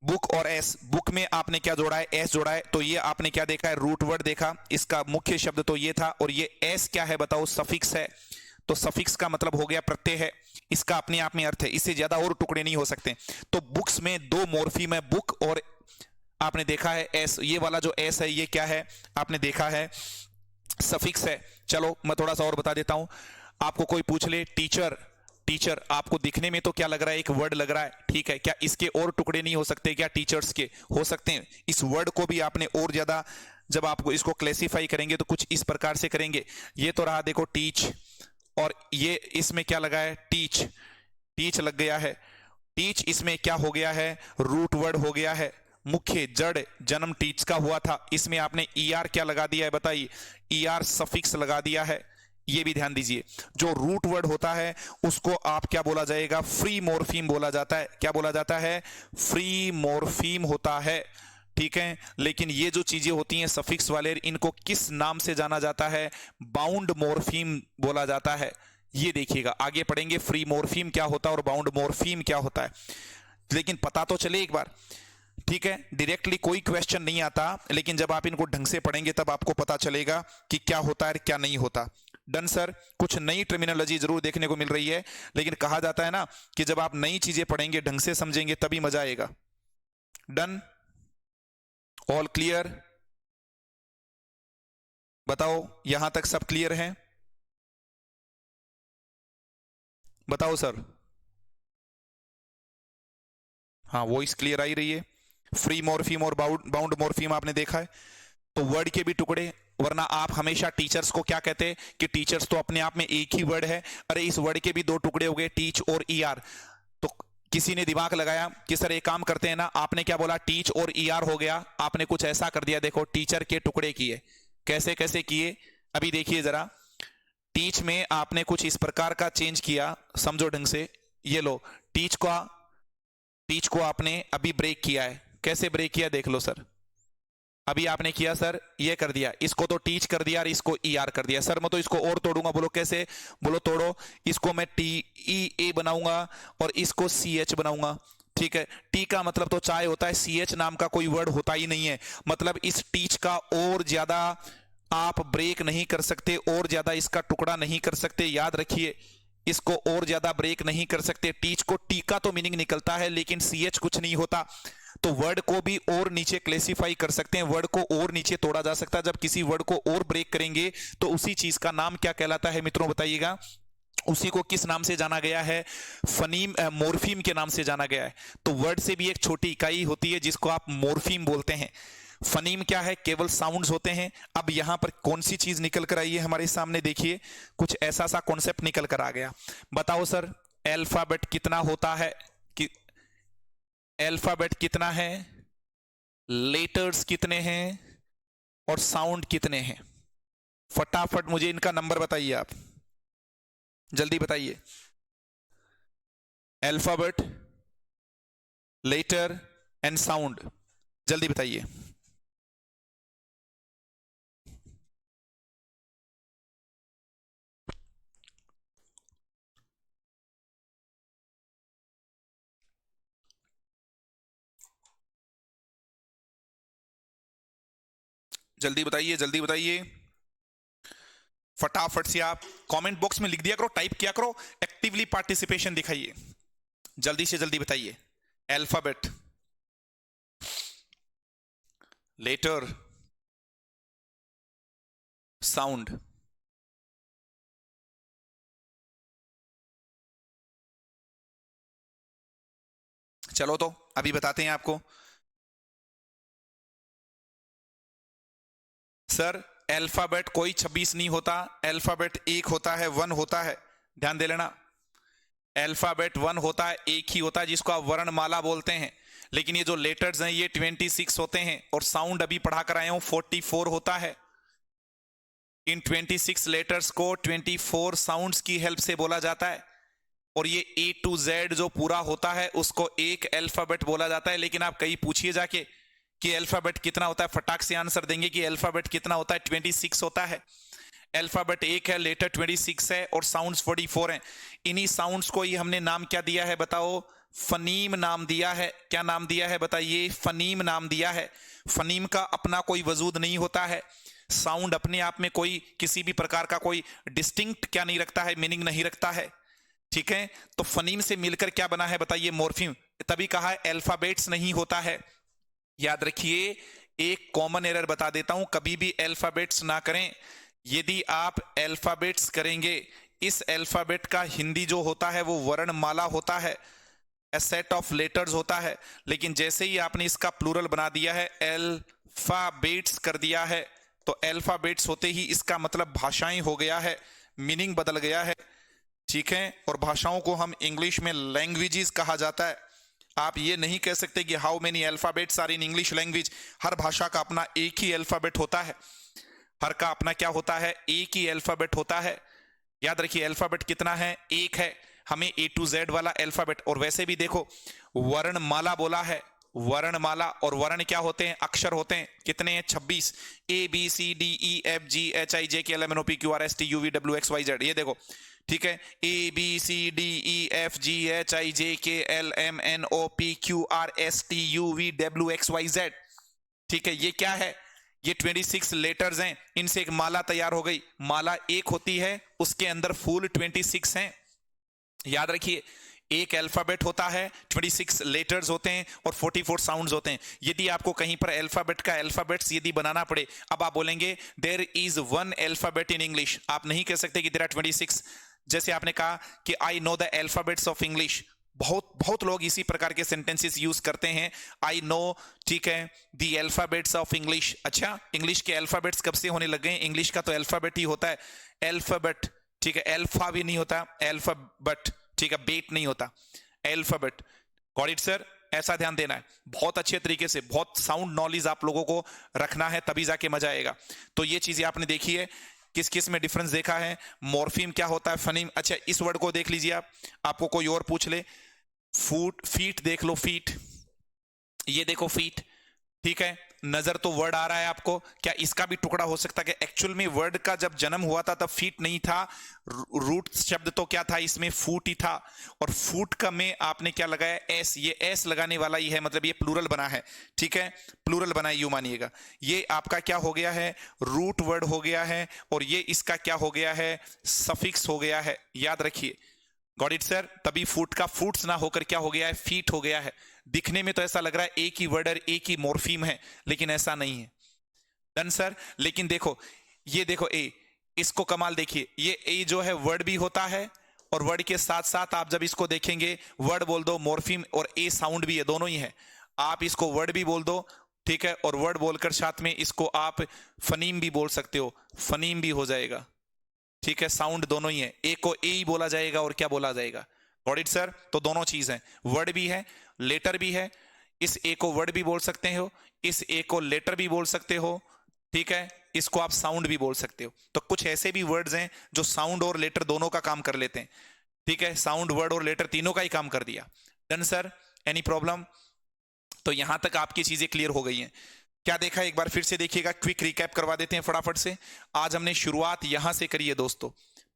बुक और एस। बुक में आपने क्या जोड़ा है, एस जोड़ा है। तो ये आपने क्या देखा है, रूट वर्ड देखा, इसका मुख्य शब्द तो ये था। और ये एस क्या है बताओ, सफिक्स है। तो सफिक्स का मतलब हो गया प्रत्यय है, इसका अपने आप में अर्थ है, इससे ज्यादा और टुकड़े नहीं हो सकते। तो बुक्स में 2 मॉर्फीम है, बुक और आपने देखा है एस। ये वाला जो एस है ये क्या है, आपने देखा है सफिक्स है। चलो मैं थोड़ा सा और बता देता हूं। आपको कोई पूछ ले टीचर, टीचर आपको दिखने में तो क्या लग रहा है, एक वर्ड लग रहा है, ठीक है, क्या इसके और टुकड़े नहीं हो सकते क्या, टीचर्स के हो सकते हैं। इस वर्ड को भी आपने और ज्यादा, जब आपको इसको क्लेसिफाई करेंगे तो कुछ इस प्रकार से करेंगे। ये तो रहा देखो टीच, और ये इसमें क्या लगा है, टीच, टीच लग गया है। टीच इसमें क्या हो गया है, रूट वर्ड हो गया है, मुख्य जड़ जन्म टीच का हुआ था। इसमें आपने ईआर क्या लगा दिया है बताइए, ईआर सफिक्स लगा दिया है। ये भी ध्यान दीजिए, जो रूट वर्ड होता है उसको आप क्या बोला जाएगा, फ्री मॉर्फीम बोला जाता है। क्या बोला जाता है, फ्री मॉर्फीम होता है। ठीक है, लेकिन ये जो चीजें होती हैं सफिक्स वाले, इनको किस नाम से जाना जाता है, बाउंड मॉर्फीम बोला जाता है। ये देखिएगा आगे पढ़ेंगे फ्री मॉर्फीम क्या होता है और बाउंड मॉर्फीम क्या होता है, लेकिन पता तो चले एक बार। ठीक है, डायरेक्टली कोई क्वेश्चन नहीं आता, लेकिन जब आप इनको ढंग से पढ़ेंगे तब आपको पता चलेगा कि क्या होता है और क्या नहीं होता। Done sir? कुछ नई टर्मिनोलॉजी जरूर देखने को मिल रही है, लेकिन कहा जाता है ना कि जब आप नई चीजें पढ़ेंगे, ढंग से समझेंगे, तभी मजा आएगा। डन? All clear? बताओ यहां तक सब क्लियर है? बताओ सर। हाँ, वॉइस क्लियर आई रही है। फ्री मॉर्फीम और बाउंड मॉर्फीम आपने देखा है। तो वर्ड के भी टुकड़े वरना आप हमेशा टीचर्स को क्या कहते हैं कि टीचर्स तो अपने आप में एक ही वर्ड है, अरे इस वर्ड के भी दो टुकड़े हो गए, टीच और ईआर। तो किसी ने दिमाग लगाया कि सर एक काम करते हैं ना, आपने क्या बोला टीच और ईआर हो गया, आपने कुछ ऐसा कर दिया, देखो टीचर के टुकड़े किए। कैसे कैसे किए अभी देखिए जरा। टीच में आपने कुछ इस प्रकार का चेंज किया, समझो ढंग से। ये लो टीच को आपने अभी ब्रेक किया है। कैसे ब्रेक किया देख लो सर। अभी आपने किया सर, ये कर दिया, इसको तो टीच कर दिया और इसको ईआर कर दिया। सर मैं तो इसको और तोड़ूंगा, बोलो कैसे, बोलो तोड़ो। इसको मैं टी ई ए बनाऊंगा और इसको सी एच बनाऊंगा। ठीक है, टी का मतलब तो चाय होता है, सी एच नाम का कोई वर्ड होता ही नहीं है। मतलब इस टीच का और ज्यादा आप ब्रेक नहीं कर सकते, और ज्यादा इसका टुकड़ा नहीं कर सकते। याद रखिए, इसको और ज्यादा ब्रेक नहीं कर सकते। टीच को टी का तो मीनिंग निकलता है, लेकिन सी एच कुछ नहीं होता। तो वर्ड को भी और नीचे क्लेसिफाई कर सकते हैं, वर्ड को और नीचे तोड़ा जा सकता है। जब किसी वर्ड को और ब्रेक करेंगे तो उसी चीज का नाम क्या कहलाता है मित्रों, बताइएगा। उसी को किस नाम से जाना गया है, फनीम मोर्फीम के नाम से जाना गया है। तो वर्ड से भी एक छोटी इकाई होती है जिसको आप मोर्फीम बोलते हैं। फनीम क्या है, केवल साउंड्स होते हैं। अब यहां पर कौन सी चीज निकल कर आई है हमारे सामने, देखिए कुछ ऐसा सा कॉन्सेप्ट निकल कर आ गया। बताओ सर अल्फाबेट कितना होता है, कि अल्फाबेट कितना है, लेटर्स कितने हैं और साउंड कितने हैं। फटाफट मुझे इनका नंबर बताइए, आप जल्दी बताइए। अल्फाबेट, लेटर एंड साउंड, जल्दी बताइए। जल्दी बताइए, जल्दी बताइए, फटाफट से आप कमेंट बॉक्स में लिख दिया करो, टाइप किया करो, एक्टिवली पार्टिसिपेशन दिखाइए। जल्दी से जल्दी बताइए। Alphabet, letter, sound. चलो तो अभी बताते हैं आपको। सर अल्फाबेट कोई 26 नहीं होता, अल्फाबेट एक होता है, 1 होता है। ध्यान दे लेना, अल्फाबेट 1 होता है, एक ही होता है, जिसको आप वर्णमाला बोलते हैं। लेकिन ये जो लेटर्स हैं ये 26 होते हैं, और साउंड अभी पढ़ा कर आया हूं 44 होता है। इन 26 लेटर्स को 24 साउंड्स की हेल्प से बोला जाता है। और ये A to Z जो पूरा होता है उसको एक अल्फाबेट बोला जाता है। लेकिन आप कहीं पूछिए जाके कि अल्फाबेट कितना होता है, फटाक से आंसर देंगे कि अल्फाबेट कितना होता है, 26 होता है। अल्फाबेट एक है, लेटर 26 है, और साउंड्स 44 हैं। इन्हीं साउंड्स को ही हमने नाम क्या दिया है बताओ, फनीम नाम दिया है। क्या नाम दिया है बताइए, फनीम नाम दिया है। फनीम का अपना कोई वजूद नहीं होता है। साउंड अपने आप में कोई किसी भी प्रकार का कोई डिस्टिंक्ट क्या नहीं रखता है, मीनिंग नहीं रखता है। ठीक है, तो फनीम से मिलकर क्या बना है बताइए, मोर्फीम। तभी कहा है अल्फाबेट्स नहीं होता है। याद रखिए, एक कॉमन एरर बता देता हूं, कभी भी अल्फाबेट्स ना करें। यदि आप अल्फाबेट्स करेंगे, इस अल्फाबेट का हिंदी जो होता है वो वर्णमाला होता है, ए सेट ऑफ लेटर्स होता है। लेकिन जैसे ही आपने इसका प्लूरल बना दिया है, अल्फाबेट्स कर दिया है, तो अल्फाबेट्स होते ही इसका मतलब भाषाएं हो गया है, मीनिंग बदल गया है। ठीक है, और भाषाओं को हम इंग्लिश में लैंग्वेजेस कहा जाता है। आप ये नहीं कह सकते कि how many alphabets are in English language. हर भाषा का अपना एक ही अल्फाबेट होता है, हर का अपना क्या होता है, एक ही अल्फाबेट होता है। याद रखिए, अल्फाबेट कितना है, एक है। हमें A to Z वाला अल्फाबेट, और वैसे भी देखो वर्णमाला बोला है, वर्णमाला, और वर्ण क्या होते हैं, अक्षर होते हैं। कितने हैं, 26। ABCDEFGHIJKLMNOPQRSTUVWXYZ। ये देखो, ठीक है, ABCDEFGHIJKLMNOPQRSTUVWXYZ। ठीक है, ये क्या है, ये 26 लेटर्स हैं, इनसे एक माला तैयार हो गई। माला एक होती है, उसके अंदर फुल 26 हैं। याद रखिए, एक अल्फाबेट होता है, 26 लेटर्स होते हैं, और 44 साउंड्स होते हैं। यदि आपको कहीं पर अल्फाबेट का अल्फाबेट्स यदि बनाना पड़े, अब आप बोलेंगे there is one alphabet in English, आप नहीं कह सकते कि देयर आर 26। जैसे आपने कहा कि I know the alphabets of English, बहुत बहुत लोग इसी प्रकार के सेंटेंसेस यूज करते हैं। आई नो, ठीक है, दी अल्फाबेट्स ऑफ इंग्लिश। अच्छा, इंग्लिश के अल्फाबेट्स कब से होने लग गए? इंग्लिश का तो अल्फाबेट ही होता है, अल्फाबेट, ठीक है, अल्फा भी नहीं होता, अल्फाबेट, ठीक है, बेट नहीं होता, अल्फाबेट। Got it sir? ऐसा ध्यान देना है बहुत अच्छे तरीके से, बहुत साउंड नॉलेज आप लोगों को रखना है, तभी जाके मजा आएगा। तो ये चीजें आपने देखी है, किस किस में डिफरेंस देखा है, मॉर्फीम क्या होता है, फनीम। अच्छा, इस वर्ड को देख लीजिए आप, आपको कोई और पूछ ले, फूट, फीट देख लो, फीट, ये देखो फीट, ठीक है, नजर तो वर्ड आ रहा है आपको, क्या इसका भी टुकड़ा हो सकता है कि एक्चुअल में वर्ड का जब जन्म हुआ था तब फीट नहीं था, रूट शब्द तो क्या था इसमें, फूट ही था, और फूट का में आपने क्या लगाया, एस, ये एस लगाने वाला ही है, मतलब ये प्लूरल बना है, ठीक है, प्लूरल बना है, यूं मानिएगा। ये आपका क्या हो गया है, रूट वर्ड हो गया है, और ये इसका क्या हो गया है, सफिक्स हो गया है, याद रखिए। Got it sir? तभी फूट का फूट्स ना होकर क्या हो गया है, फीट हो गया है। दिखने में तो ऐसा लग रहा है एक ही वर्ड और एक ही मॉर्फीम है, लेकिन ऐसा नहीं है। Done sir? लेकिन देखो, ये देखो ए, इसको कमाल देखिए, ये ए जो है वर्ड भी होता है, और वर्ड के साथ साथ आप जब इसको देखेंगे, वर्ड बोल दो, मॉर्फीम और ए साउंड भी है, दोनों ही है। आप इसको वर्ड भी बोल दो, ठीक है, और वर्ड बोलकर साथ में इसको आप फनीम भी बोल सकते हो, फनीम भी हो जाएगा, ठीक है, साउंड दोनों ही है, ए को ए ही बोला जाएगा और क्या बोला जाएगा। Got it sir? तो दोनों चीज है, वर्ड भी है, लेटर भी है, इस ए को वर्ड भी बोल सकते हो, इस ए को लेटर भी बोल सकते हो, ठीक है, इसको आप साउंड भी बोल सकते हो। तो कुछ ऐसे भी वर्ड्स हैं जो साउंड और लेटर दोनों का काम कर लेते हैं, ठीक है, साउंड, वर्ड और लेटर तीनों का ही काम कर दिया। Done sir? Any problem? तो यहां तक आपकी चीजें क्लियर हो गई हैं। क्या देखा एक बार फिर से देखिएगा, क्विक रिकैप करवा देते हैं फटाफट से। आज हमने शुरुआत यहां से करी है दोस्तों,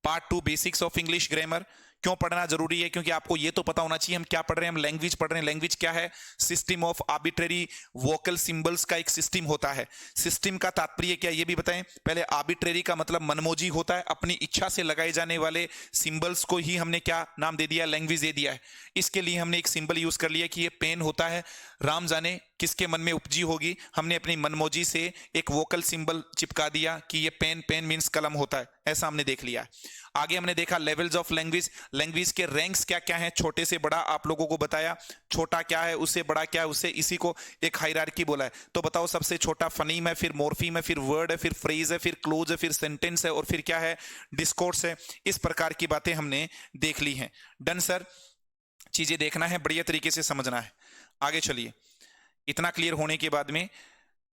part 2 basics of English grammar. क्यों पढ़ना जरूरी है? क्योंकि आपको ये तो पता होना चाहिए हम क्या पढ़ रहे हैं, हम लैंग्वेज पढ़ रहे हैं। लैंग्वेज क्या है? System of arbitrary vocal symbols का एक सिस्टम होता है। सिस्टम का तात्पर्य क्या, ये भी बताएं पहले। आर्बिट्रेरी का मतलब मनमोजी होता है, अपनी इच्छा से लगाए जाने वाले सिंबल्स को ही हमने क्या नाम दे दिया, लैंग्वेज दे दिया है। इसके लिए हमने एक सिंबल यूज कर लिया कि ये पेन होता है, राम जाने किसके मन में उपजी होगी, हमने अपनी मनमोजी से एक वोकल सिंबल चिपका दिया कि ये पेन, पेन मींस कलम होता है, ऐसा हमने देख लिया। आगे हमने देखा लेवल्स ऑफ लैंग्वेज, लैंग्वेज के रैंक्स क्या क्या हैं, छोटे से बड़ा आप लोगों को बताया, छोटा क्या है, उससे बड़ा क्या है, उससे इसी को एक हायरार्की बोला है। तो बताओ, सबसे छोटा फनीम है, फिर मॉर्फीम है, फिर वर्ड है, फिर फ्रेज है, फिर क्लोज है, फिर सेंटेंस है, और फिर क्या है, डिस्कोर्स है। इस प्रकार की बातें हमने देख ली हैं। Done sir? चीजें देखना है, बढ़िया तरीके से समझना है। आगे चलिए, इतना क्लियर होने के बाद में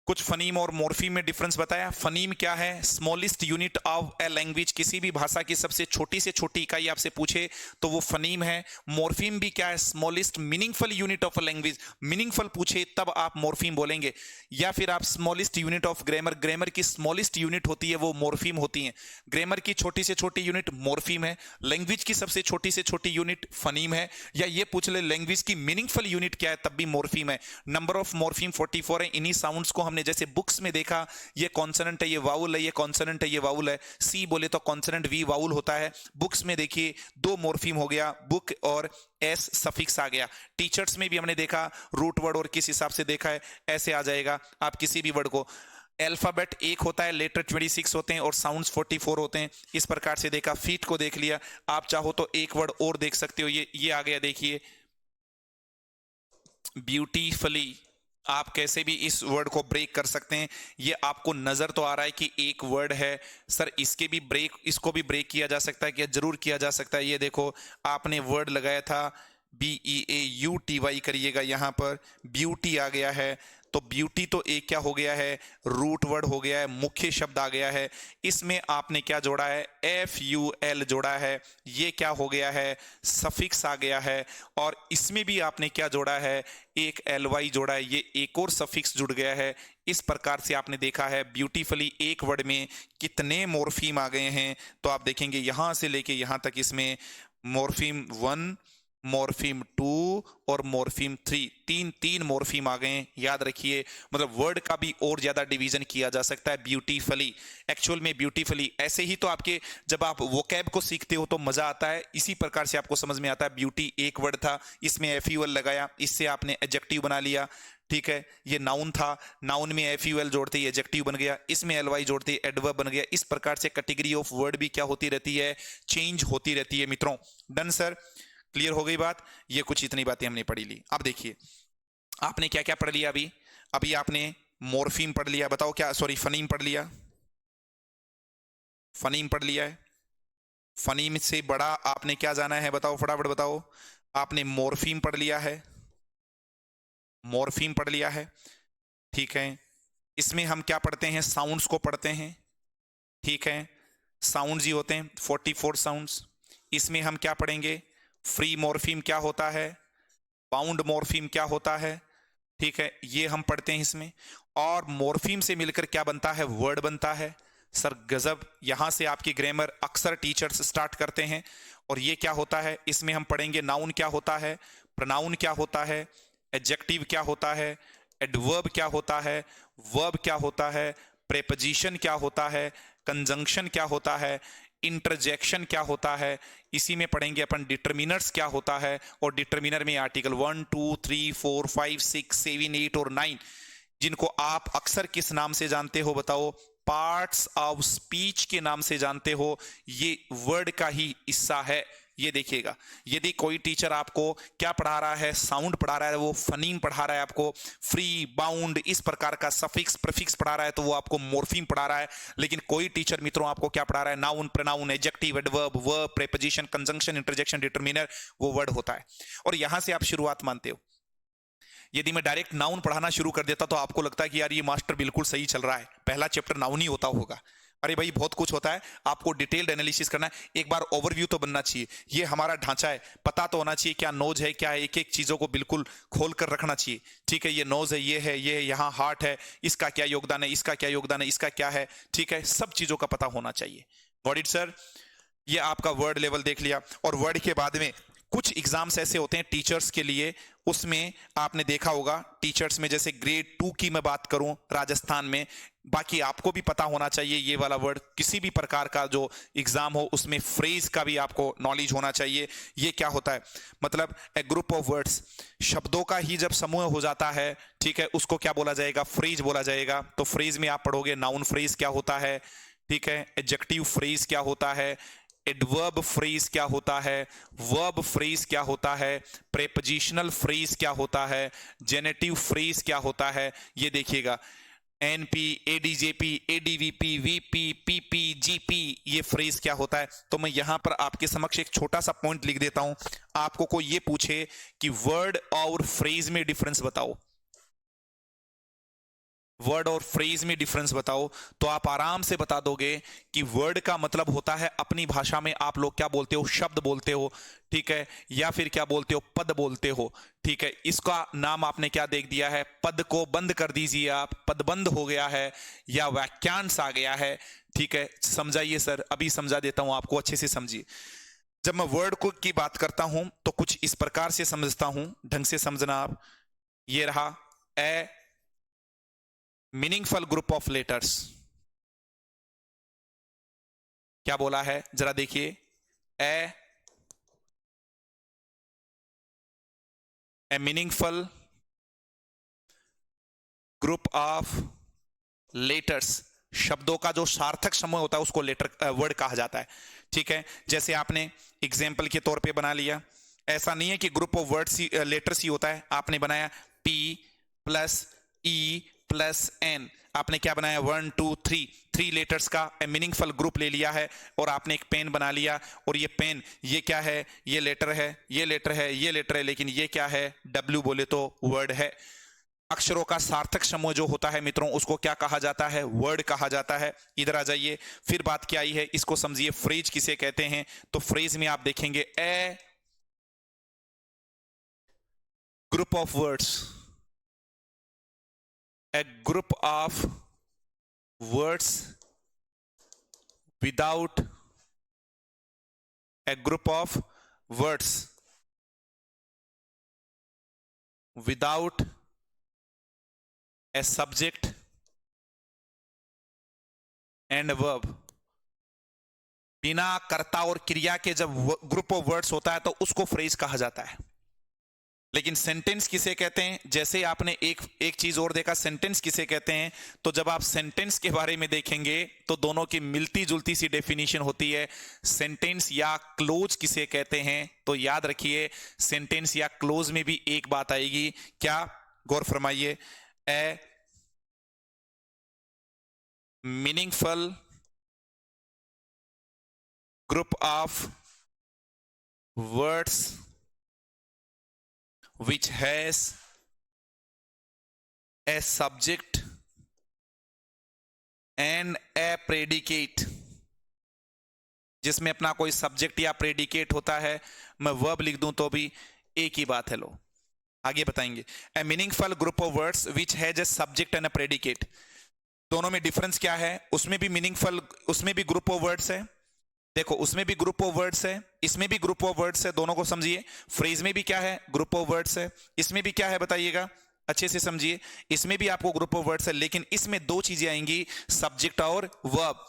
कुछ फनीम और मॉर्फीम में डिफरेंस बताया। फनीम क्या है? Smallest unit of a language, किसी भी भाषा की सबसे छोटी से छोटी इकाई आपसे पूछे तो वो फनीम है। मॉर्फीम भी क्या है? Smallest meaningful unit of a language, meaningful पूछे तब आप मॉर्फीम बोलेंगे। या फिर आप smallest unit of grammar, grammar की स्मॉलेस्ट यूनिट होती है वो मॉर्फीम होती है। ग्रामर की छोटी से छोटी यूनिट मॉर्फीम है, लैंग्वेज की सबसे छोटी से छोटी यूनिट फनीम है। या ये पूछ ले लैंग्वेज की मीनिंगफुल यूनिट क्या है, तब भी मॉर्फीम है। नंबर ऑफ मॉर्फीम 44 है। इन्हीं साउंड्स को हमने जैसे बुक्स में देखा, ये कॉन्सोनेंट है, ये वाउल है, ये कॉन्सोनेंट है, ये वाउल है। सी बोले तो कॉन्सोनेंट, वी वाउल होता है। बुक्स में देखिए 2 मॉर्फीम हो गया, बुक और एस सफिक्स आ गया। टीचर्स में भी हमने देखा रूट वर्ड और किस हिसाब से देखा है, ऐसे आ जाएगा। आप किसी भी वर्ड को, अल्फाबेट 1 होता है, लेटर 26 होते हैं और साउंड्स 44 होते हैं। इस प्रकार से देखा। फीट को देख लिया। आप चाहो तो एक वर्ड और देख सकते हो, ये आ गया, देखिए ब्यूटीफुली। आप कैसे भी इस वर्ड को ब्रेक कर सकते हैं। ये आपको नजर तो आ रहा है कि एक वर्ड है सर, इसके भी ब्रेक, इसको भी ब्रेक किया जा सकता है क्या? जरूर किया जा सकता है। ये देखो, आपने वर्ड लगाया था BEAUTY, करिएगा, यहां पर ब्यूटी आ गया है। तो ब्यूटी तो एक क्या हो गया है, रूट वर्ड हो गया है, मुख्य शब्द आ गया है। इसमें आपने क्या जोड़ा है, FUL जोड़ा है। ये क्या हो गया है, सफिक्स आ गया है। और इसमें भी आपने क्या जोड़ा है, एक LY जोड़ा है, ये एक और सफिक्स जुड़ गया है। इस प्रकार से आपने देखा है ब्यूटीफुली एक वर्ड में कितने मॉर्फीम आ गए हैं। तो आप देखेंगे यहां से लेके यहां तक इसमें मॉर्फीम 1, मॉर्फीम 2 और मॉर्फीम 3, तीन मॉर्फीम आ गए। याद रखिए, मतलब वर्ड का भी और ज्यादा डिवीजन किया जा सकता है ब्यूटीफुली। एक्चुअल में ब्यूटीफुली ऐसे ही तो आपके, जब आप वोकैब को सीखते हो तो मजा आता है, इसी प्रकार से आपको समझ में आता है। ब्यूटी एक वर्ड था, इसमें FUL लगाया, इससे आपने एडजेक्टिव बना लिया। ठीक है, ये नाउन था, नाउन में FUL जोड़ते ही एडजेक्टिव बन गया, इसमें LY जोड़ते ही एडवर्ब बन गया। इस प्रकार से कैटेगरी ऑफ वर्ड भी क्या होती रहती है, चेंज होती रहती है मित्रों। Done sir? क्लियर हो गई बात? ये कुछ इतनी बातें हमने पढ़ी ली। अब देखिए आपने क्या क्या पढ़ लिया अभी? अभी आपने मॉर्फीम पढ़ लिया, बताओ क्या, सॉरी फनीम पढ़ लिया, फनीम पढ़ लिया है। फनीम से बड़ा आपने क्या जाना है, बताओ फटाफट बताओ। आपने मॉर्फीम पढ़ लिया है, मॉर्फीम पढ़ लिया है, ठीक है। इसमें हम क्या पढ़ते हैं, साउंड्स को पढ़ते हैं, ठीक है। साउंड्स ही होते हैं 44 साउंड्स। इसमें हम क्या पढ़ेंगे, फ्री मॉर्फीम क्या होता है, बाउंड मॉर्फीम क्या होता है, ठीक है, ये हम पढ़ते हैं इसमें। और मॉर्फीम से मिलकर क्या बनता है, वर्ड बनता है। सर गजब, यहां से आपकी ग्रामर अक्सर टीचर्स स्टार्ट करते हैं। और ये क्या होता है, इसमें हम पढ़ेंगे नाउन क्या होता है, प्रोनाउन क्या होता है, एडजेक्टिव क्या होता है, एडवर्ब क्या होता है, वर्ब क्या होता है, प्रेपोजिशन क्या होता है, कंजंक्शन क्या होता है, इंटरजेक्शन क्या होता है। इसी में पढ़ेंगे अपन डिटर्मिनर्स क्या होता है, और डिटर्मिनर में आर्टिकल 1 2 3 4 5 6 7 8 और 9, जिनको आप अक्सर किस नाम से जानते हो, बताओ, पार्ट्स ऑफ स्पीच के नाम से जानते हो। ये वर्ड का ही हिस्सा है। ये देखिएगा, यदि कोई टीचर आपको क्या पढ़ा रहा है, साउंड पढ़ा रहा है, वो फनीम पढ़ा रहा है आपको, फ्री बाउंड इस प्रकार का सफिक्स प्रीफिक्स पढ़ा रहा है, तो वो आपको मॉर्फीम पढ़ा रहा है। लेकिन कोई टीचर मित्रों आपको क्या पढ़ा रहा है, noun pronoun adjective adverb verb preposition conjunction interjection determiner, वो वर्ड होता है। और यहां से आप शुरुआत मानते हो। यदि मैं डायरेक्ट नाउन पढ़ाना शुरू कर देता तो आपको लगता है कि यार ये मास्टर बिल्कुल सही चल रहा है, पहला चैप्टर नाउन ही होता होगा। अरे भाई बहुत कुछ होता है, आपको डिटेल्ड एनालिसिस करना है, एक बार ओवरव्यू तो बनना चाहिए। ये हमारा ढांचा है, पता तो होना चाहिए क्या नोज है क्या है, एक एक चीजों को बिल्कुल खोल कर रखना चाहिए। ठीक है, ये नोज है, ये है, ये है, यहाँ हार्ट है, इसका क्या योगदान है, इसका क्या योगदान है, इसका क्या है, ठीक है, सब चीजों का पता होना चाहिए। Got it sir? ये आपका वर्ड लेवल देख लिया। और वर्ड के बाद में कुछ एग्जाम्स ऐसे होते हैं टीचर्स के लिए, उसमें आपने देखा होगा टीचर्स में, जैसे ग्रेड 2 की मैं बात करूं राजस्थान में, बाकी आपको भी पता होना चाहिए ये वाला वर्ड, किसी भी प्रकार का जो एग्जाम हो उसमें फ्रेज का भी आपको नॉलेज होना चाहिए। ये क्या होता है, मतलब ए ग्रुप ऑफ वर्ड्स, शब्दों का ही जब समूह हो जाता है, ठीक है, उसको क्या बोला जाएगा, फ्रेज बोला जाएगा। तो फ्रेज में आप पढ़ोगे नाउन फ्रेज क्या होता है, ठीक है, एडजेक्टिव फ्रेज क्या होता है, एडवर्ब फ्रेज क्या होता है, वर्ब फ्रेज क्या होता है, प्रेपोजिशनल फ्रेज क्या होता है, जेनेटिव फ्रेज क्या होता है। ये देखिएगा, एनपी, एडीजेपी, एडीवीपी, वीपी, पीपी, जीपी, ये फ्रेज क्या होता है। तो मैं यहां पर आपके समक्ष एक छोटा सा पॉइंट लिख देता हूं। आपको कोई ये पूछे कि वर्ड और फ्रेज में डिफरेंस बताओ, वर्ड और फ्रेज में डिफरेंस बताओ, तो आप आराम से बता दोगे कि वर्ड का मतलब होता है, अपनी भाषा में आप लोग क्या बोलते हो, शब्द बोलते हो, ठीक है, या फिर क्या बोलते हो, पद बोलते हो, ठीक है। इसका नाम आपने क्या देख दिया है, पद को बंद कर दीजिए आप, पदबंद हो गया है या वाक्यांश आ गया है, ठीक है। समझाइए सर, अभी समझा देता हूं आपको, अच्छे से समझिए। जब मैं वर्ड को की बात करता हूं तो कुछ इस प्रकार से समझता हूं, ढंग से समझना आप। ये रहा ए मीनिंगफुल ग्रुप ऑफ लेटर्स, क्या बोला है जरा देखिए, ए मीनिंगफुल ग्रुप ऑफ लेटर्स, शब्दों का जो सार्थक समूह होता है उसको लेटर वर्ड कहा जाता है, ठीक है। जैसे आपने एग्जाम्पल के तौर पे बना लिया, ऐसा नहीं है कि ग्रुप ऑफ वर्ड्स लेटर्स ही होता है, आपने बनाया P plus E plus N, आपने क्या बनाया 1 2 3, 3 लेटर्स का मीनिंगफुल ग्रुप ले लिया है। और आपने एक पेन बना लिया, और ये पेन, ये क्या है, ये लेटर है, ये लेटर है, ये लेटर है, लेकिन ये क्या है, W बोले तो वर्ड है। अक्षरों का सार्थक समूह जो होता है मित्रों, उसको क्या कहा जाता है, वर्ड कहा जाता है। इधर आ जाइए, फिर बात क्या आई है, इसको समझिए, फ्रेज किसे कहते हैं। तो फ्रेज में आप देखेंगे a group of words, a group of words without, a group of words without a subject and verb, बिना कर्ता और क्रिया के जब ग्रुप ऑफ वर्ड्स होता है तो उसको फ्रेज कहा जाता है। लेकिन सेंटेंस किसे कहते हैं, जैसे आपने एक एक चीज और देखा, सेंटेंस किसे कहते हैं, तो जब आप सेंटेंस के बारे में देखेंगे तो दोनों की मिलती जुलती सी डेफिनेशन होती है। सेंटेंस या क्लोज किसे कहते हैं, तो याद रखिए सेंटेंस या क्लोज में भी एक बात आएगी, क्या, गौर फरमाइए, ए meaningful group of words which has a subject and a predicate, जिसमें अपना कोई सब्जेक्ट या प्रेडिकेट होता है, मैं वर्ब लिख दूं तो भी एक ही बात है। लो आगे बताएंगे, ए meaningful group of words which has a subject and A predicate. दोनों में डिफरेंस क्या है, उसमें भी मीनिंगफुल, उसमें भी ग्रुप ऑफ वर्ड्स है, देखो उसमें भी ग्रुप ऑफ वर्ड्स है, इसमें भी ग्रुप ऑफ वर्ड्स है, दोनों को समझिए। फ्रेज में भी क्या है, ग्रुप ऑफ वर्ड्स है, इसमें भी क्या है बताइएगा, अच्छे से समझिए, इसमें भी आपको ग्रुप ऑफ वर्ड्स है, लेकिन इसमें दो चीजें आएंगी, सब्जेक्ट और वर्ब।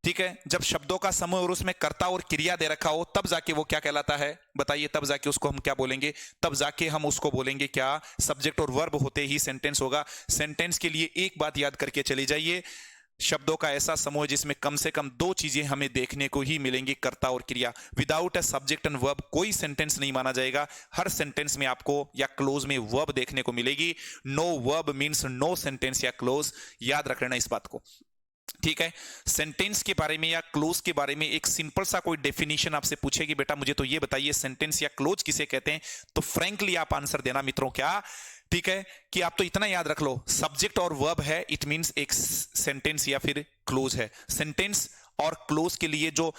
ठीक है, जब शब्दों का समूह और उसमें कर्ता और क्रिया दे रखा हो तब जाके वो क्या कहलाता है, बताइए, तब जाके उसको हम क्या बोलेंगे, तब जाके हम उसको बोलेंगे क्या, सब्जेक्ट और वर्ब होते ही सेंटेंस होगा। सेंटेंस के लिए एक बात याद करके चली जाइए, शब्दों का ऐसा समूह जिसमें कम से कम दो चीजें हमें देखने को ही मिलेंगी, कर्ता और क्रिया। Without a subject and verb कोई सेंटेंस नहीं माना जाएगा। हर सेंटेंस में आपको या क्लोज में वर्ब देखने को मिलेगी। No verb means no sentence या क्लोज, याद रख लेना इस बात को। ठीक है, सेंटेंस के बारे में या क्लोज के बारे में एक सिंपल सा कोई डेफिनेशन आपसे पूछेगी, बेटा मुझे तो ये बताइए सेंटेंस या क्लोज किसे कहते हैं, तो फ्रैंकली आप आंसर देना मित्रों, क्या, ठीक है, कि आप तो इतना याद रख लो, सब्जेक्ट और वर्ब है, इट मींस एक सेंटेंस या फिर क्लोज है। सेंटेंस और क्लोज के लिए जो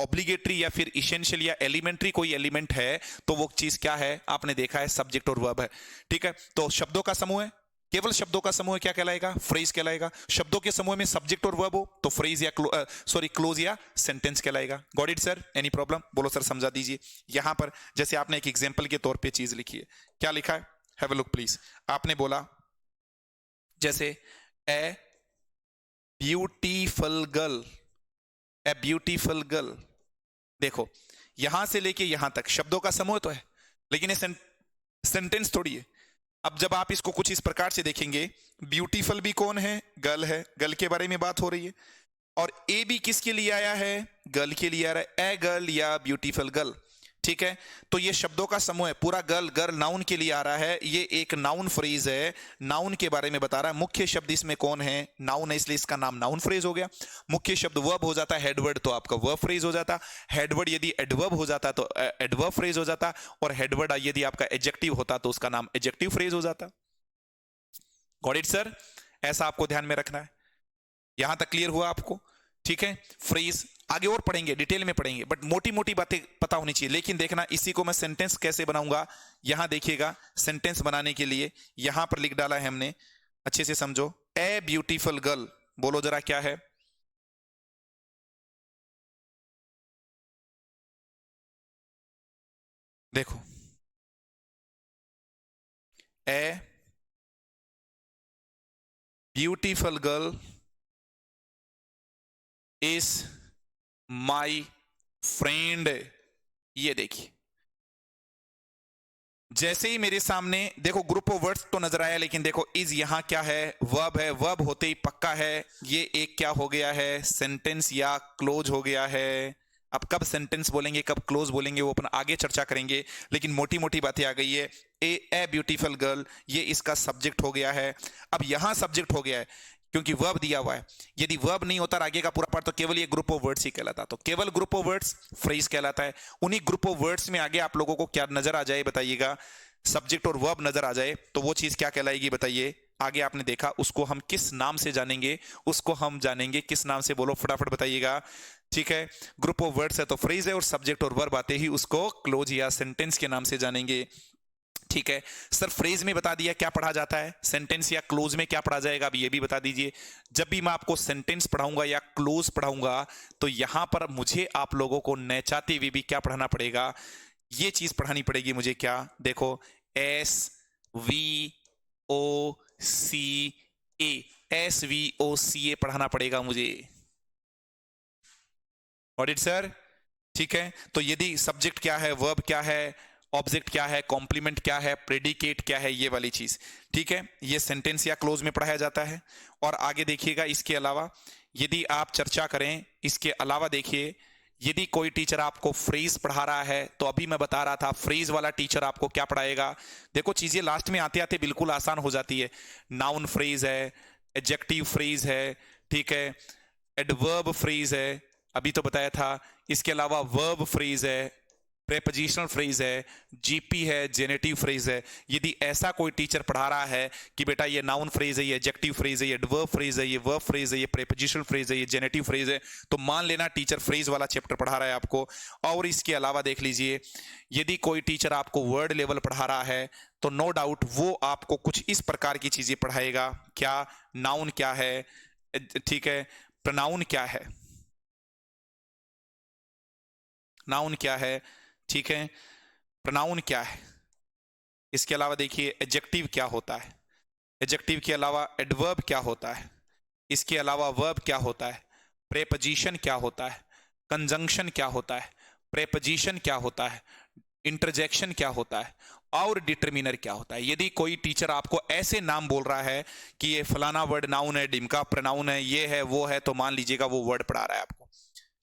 ऑब्लिगेटरी या फिर इसेंशियल या एलिमेंट्री कोई एलिमेंट है, तो वो चीज क्या है, आपने देखा है, सब्जेक्ट और वर्ब है। ठीक है, तो शब्दों का समूह है, केवल शब्दों का समूह क्या कहलाएगा, फ्रेज कहलाएगा। शब्दों के समूह में सब्जेक्ट और वर्ब हो तो फ्रेज या क्लोज या सेंटेंस कहलाएगा। Got it sir, any problem, बोलो सर समझा दीजिए। यहां पर जैसे आपने एक एग्जांपल के तौर पे चीज लिखी है, क्या लिखा है, हैव अ लुक प्लीज। आपने बोला जैसे a beautiful girl, a beautiful girl, देखो यहां से लेके यहां तक शब्दों का समूह तो है, लेकिन ये सेंटेंस थोड़ी है। अब जब आप इसको कुछ इस प्रकार से देखेंगे, ब्यूटीफुल भी कौन है, गर्ल है, गर्ल के बारे में बात हो रही है, और ए भी किसके लिए आया है, गर्ल के लिए आ रहा है, ए गर्ल या ब्यूटीफुल गर्ल। ठीक है, तो ये शब्दों का समूह है, पूरा गर्ल गर्ल नाउन के लिए आ रहा है, ये एक नाउन फ्रेज है, नाउन के बारे में बता रहा है। मुख्य शब्द इसमें कौन है, नाउन है, इसलिए इसका नाम नाउन फ्रेज हो गया। मुख्य शब्द वर्ब हो जाता है, हेडवर्ड तो आपका वर्ब फ्रेज हो जाता, हेडवर्ड यदि एडवर्ब हो जाता तो एडवर्ब फ्रेज हो जाता, और हेडवर्ड यदि आपका एडजेक्टिव होता तो उसका नाम एडजेक्टिव फ्रेज हो जाता। गॉट इट सर, ऐसा आपको ध्यान में रखना है। यहां तक क्लियर हुआ आपको, ठीक है। फ्रेज आगे और पढ़ेंगे, डिटेल में पढ़ेंगे, बट मोटी मोटी बातें पता होनी चाहिए। लेकिन देखना इसी को मैं सेंटेंस कैसे बनाऊंगा, यहां देखिएगा, सेंटेंस बनाने के लिए यहां पर लिख डाला है हमने, अच्छे से समझो। ए ब्यूटीफुल गर्ल, बोलो जरा क्या है, देखो, a beautiful girl is my friend. ये देखिए, जैसे ही मेरे सामने देखो ग्रुप ऑफ वर्ड्स तो नजर आया, लेकिन देखो इज यहां क्या है, वर्ब है, वर्ब होते ही पक्का है, ये एक क्या हो गया है, सेंटेंस या क्लोज हो गया है। अब कब सेंटेंस बोलेंगे कब क्लोज बोलेंगे वो अपन आगे चर्चा करेंगे, लेकिन मोटी मोटी बातें आ गई है। ए ब्यूटीफुल गर्ल, ये इसका सब्जेक्ट हो गया है। अब यहां सब्जेक्ट हो गया है क्योंकि वर्ब दिया हुआ है, यदि वर्ब नहीं होता आगे का पूरा पार्ट तो केवल ये ग्रुप ऑफ वर्ड्स ही कहलाता, तो केवल ग्रुप ऑफ वर्ड्स फ्रेज कहलाता है। उन्हीं ग्रुप ऑफ वर्ड्स में आगे आप लोगों को क्या नजर आ जाए बताइएगा, सब्जेक्ट और वर्ब नजर आ जाए तो वो चीज क्या कहलाएगी बताइए। आगे आपने देखा उसको हम किस नाम से जानेंगे, उसको हम जानेंगे किस नाम से, बोलो फटाफट बताइएगा। ठीक है, ग्रुप ऑफ वर्ड्स है तो फ्रेज है, और सब्जेक्ट और वर्ब आते ही उसको क्लोज या सेंटेंस के नाम से जानेंगे। ठीक है सर, फ्रेज में बता दिया क्या पढ़ा जाता है, सेंटेंस या क्लोज में क्या पढ़ा जाएगा, अब ये भी बता दीजिए। जब भी मैं आपको सेंटेंस पढ़ाऊंगा या क्लोज पढ़ाऊंगा तो यहां पर मुझे आप लोगों को न चाहते हुए भी क्या पढ़ाना पड़ेगा, ये चीज पढ़ानी पड़ेगी मुझे, क्या, देखो, एस वी ओ सी ए, एस वी ओ सी ए पढ़ाना पड़ेगा मुझे। ऑडिट सर, ठीक है, तो यदि सब्जेक्ट क्या है, वर्ब क्या है, ऑब्जेक्ट क्या है, कॉम्प्लीमेंट क्या है, प्रेडिकेट क्या है, ये वाली चीज। ठीक है, ये सेंटेंस या क्लोज में पढ़ाया जाता है। और आगे देखिएगा, इसके अलावा यदि आप चर्चा करें, इसके अलावा देखिए, यदि कोई टीचर आपको फ्रेज पढ़ा रहा है, तो अभी मैं बता रहा था फ्रेज वाला टीचर आपको क्या पढ़ाएगा। देखो चीजें लास्ट में आते आते बिल्कुल आसान हो जाती है। नाउन फ्रेज है, एडजेक्टिव फ्रेज है, ठीक है, एडवर्ब फ्रेज है, अभी तो बताया था। इसके अलावा वर्ब फ्रेज है, प्रेपोजिशनल फ्रेज है, जीपी है, जेनेटिव फ्रेज है। यदि ऐसा कोई टीचर पढ़ा रहा है कि बेटा ये नाउन फ्रेज है, ये एडजेक्टिव फ्रेज है, ये एडवर्ब फ्रेज है, ये वर्ब फ्रेज है, ये प्रेपोजिशनल फ्रेज है, ये जेनेटिव फ्रेज है, तो मान लेना टीचर फ्रेज वाला चैप्टर पढ़ा रहा है आपको। और इसके अलावा देख लीजिए, यदि कोई टीचर आपको वर्ड लेवल पढ़ा रहा है, तो नो डाउट वो आपको कुछ इस प्रकार की चीजें पढ़ाएगा। क्या? नाउन क्या है, ठीक है, प्रोनाउन क्या है, नाउन क्या है, ठीक है, प्रोनाउन क्या है। इसके अलावा देखिए एडजेक्टिव क्या होता है, एडजेक्टिव के अलावा एडवर्ब क्या होता है, इसके अलावा वर्ब क्या होता है, प्रेपोजिशन क्या होता है, कंजंक्शन क्या होता है, प्रेपोजिशन क्या होता है, इंटरजेक्शन क्या होता है, और डिटर्मिनर क्या होता है। यदि कोई टीचर आपको ऐसे नाम बोल रहा है कि ये फलाना वर्ड नाउन है, डिमका प्रोनाउन है, ये है वो है, तो मान लीजिएगा वो वर्ड पढ़ा रहा है आपको।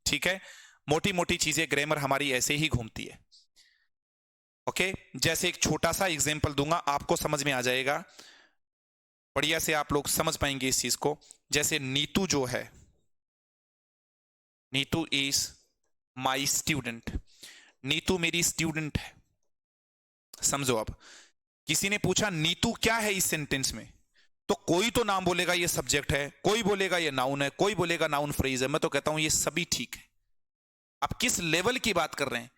ठीक है, मोटी मोटी चीजें ग्रामर हमारी ऐसे ही घूमती है। ओके, जैसे एक छोटा सा एग्जांपल दूंगा, आपको समझ में आ जाएगा, बढ़िया से आप लोग समझ पाएंगे इस चीज को। जैसे नीतू जो है, Neetu is my student, Neetu मेरी स्टूडेंट है। समझो, अब किसी ने पूछा नीतू क्या है इस सेंटेंस में, तो कोई तो नाम बोलेगा ये सब्जेक्ट है, कोई बोलेगा ये नाउन है, कोई बोलेगा नाउन फ्रेज है। मैं तो कहता हूं ये सभी ठीक है। आप किस लेवल की बात कर रहे हैं,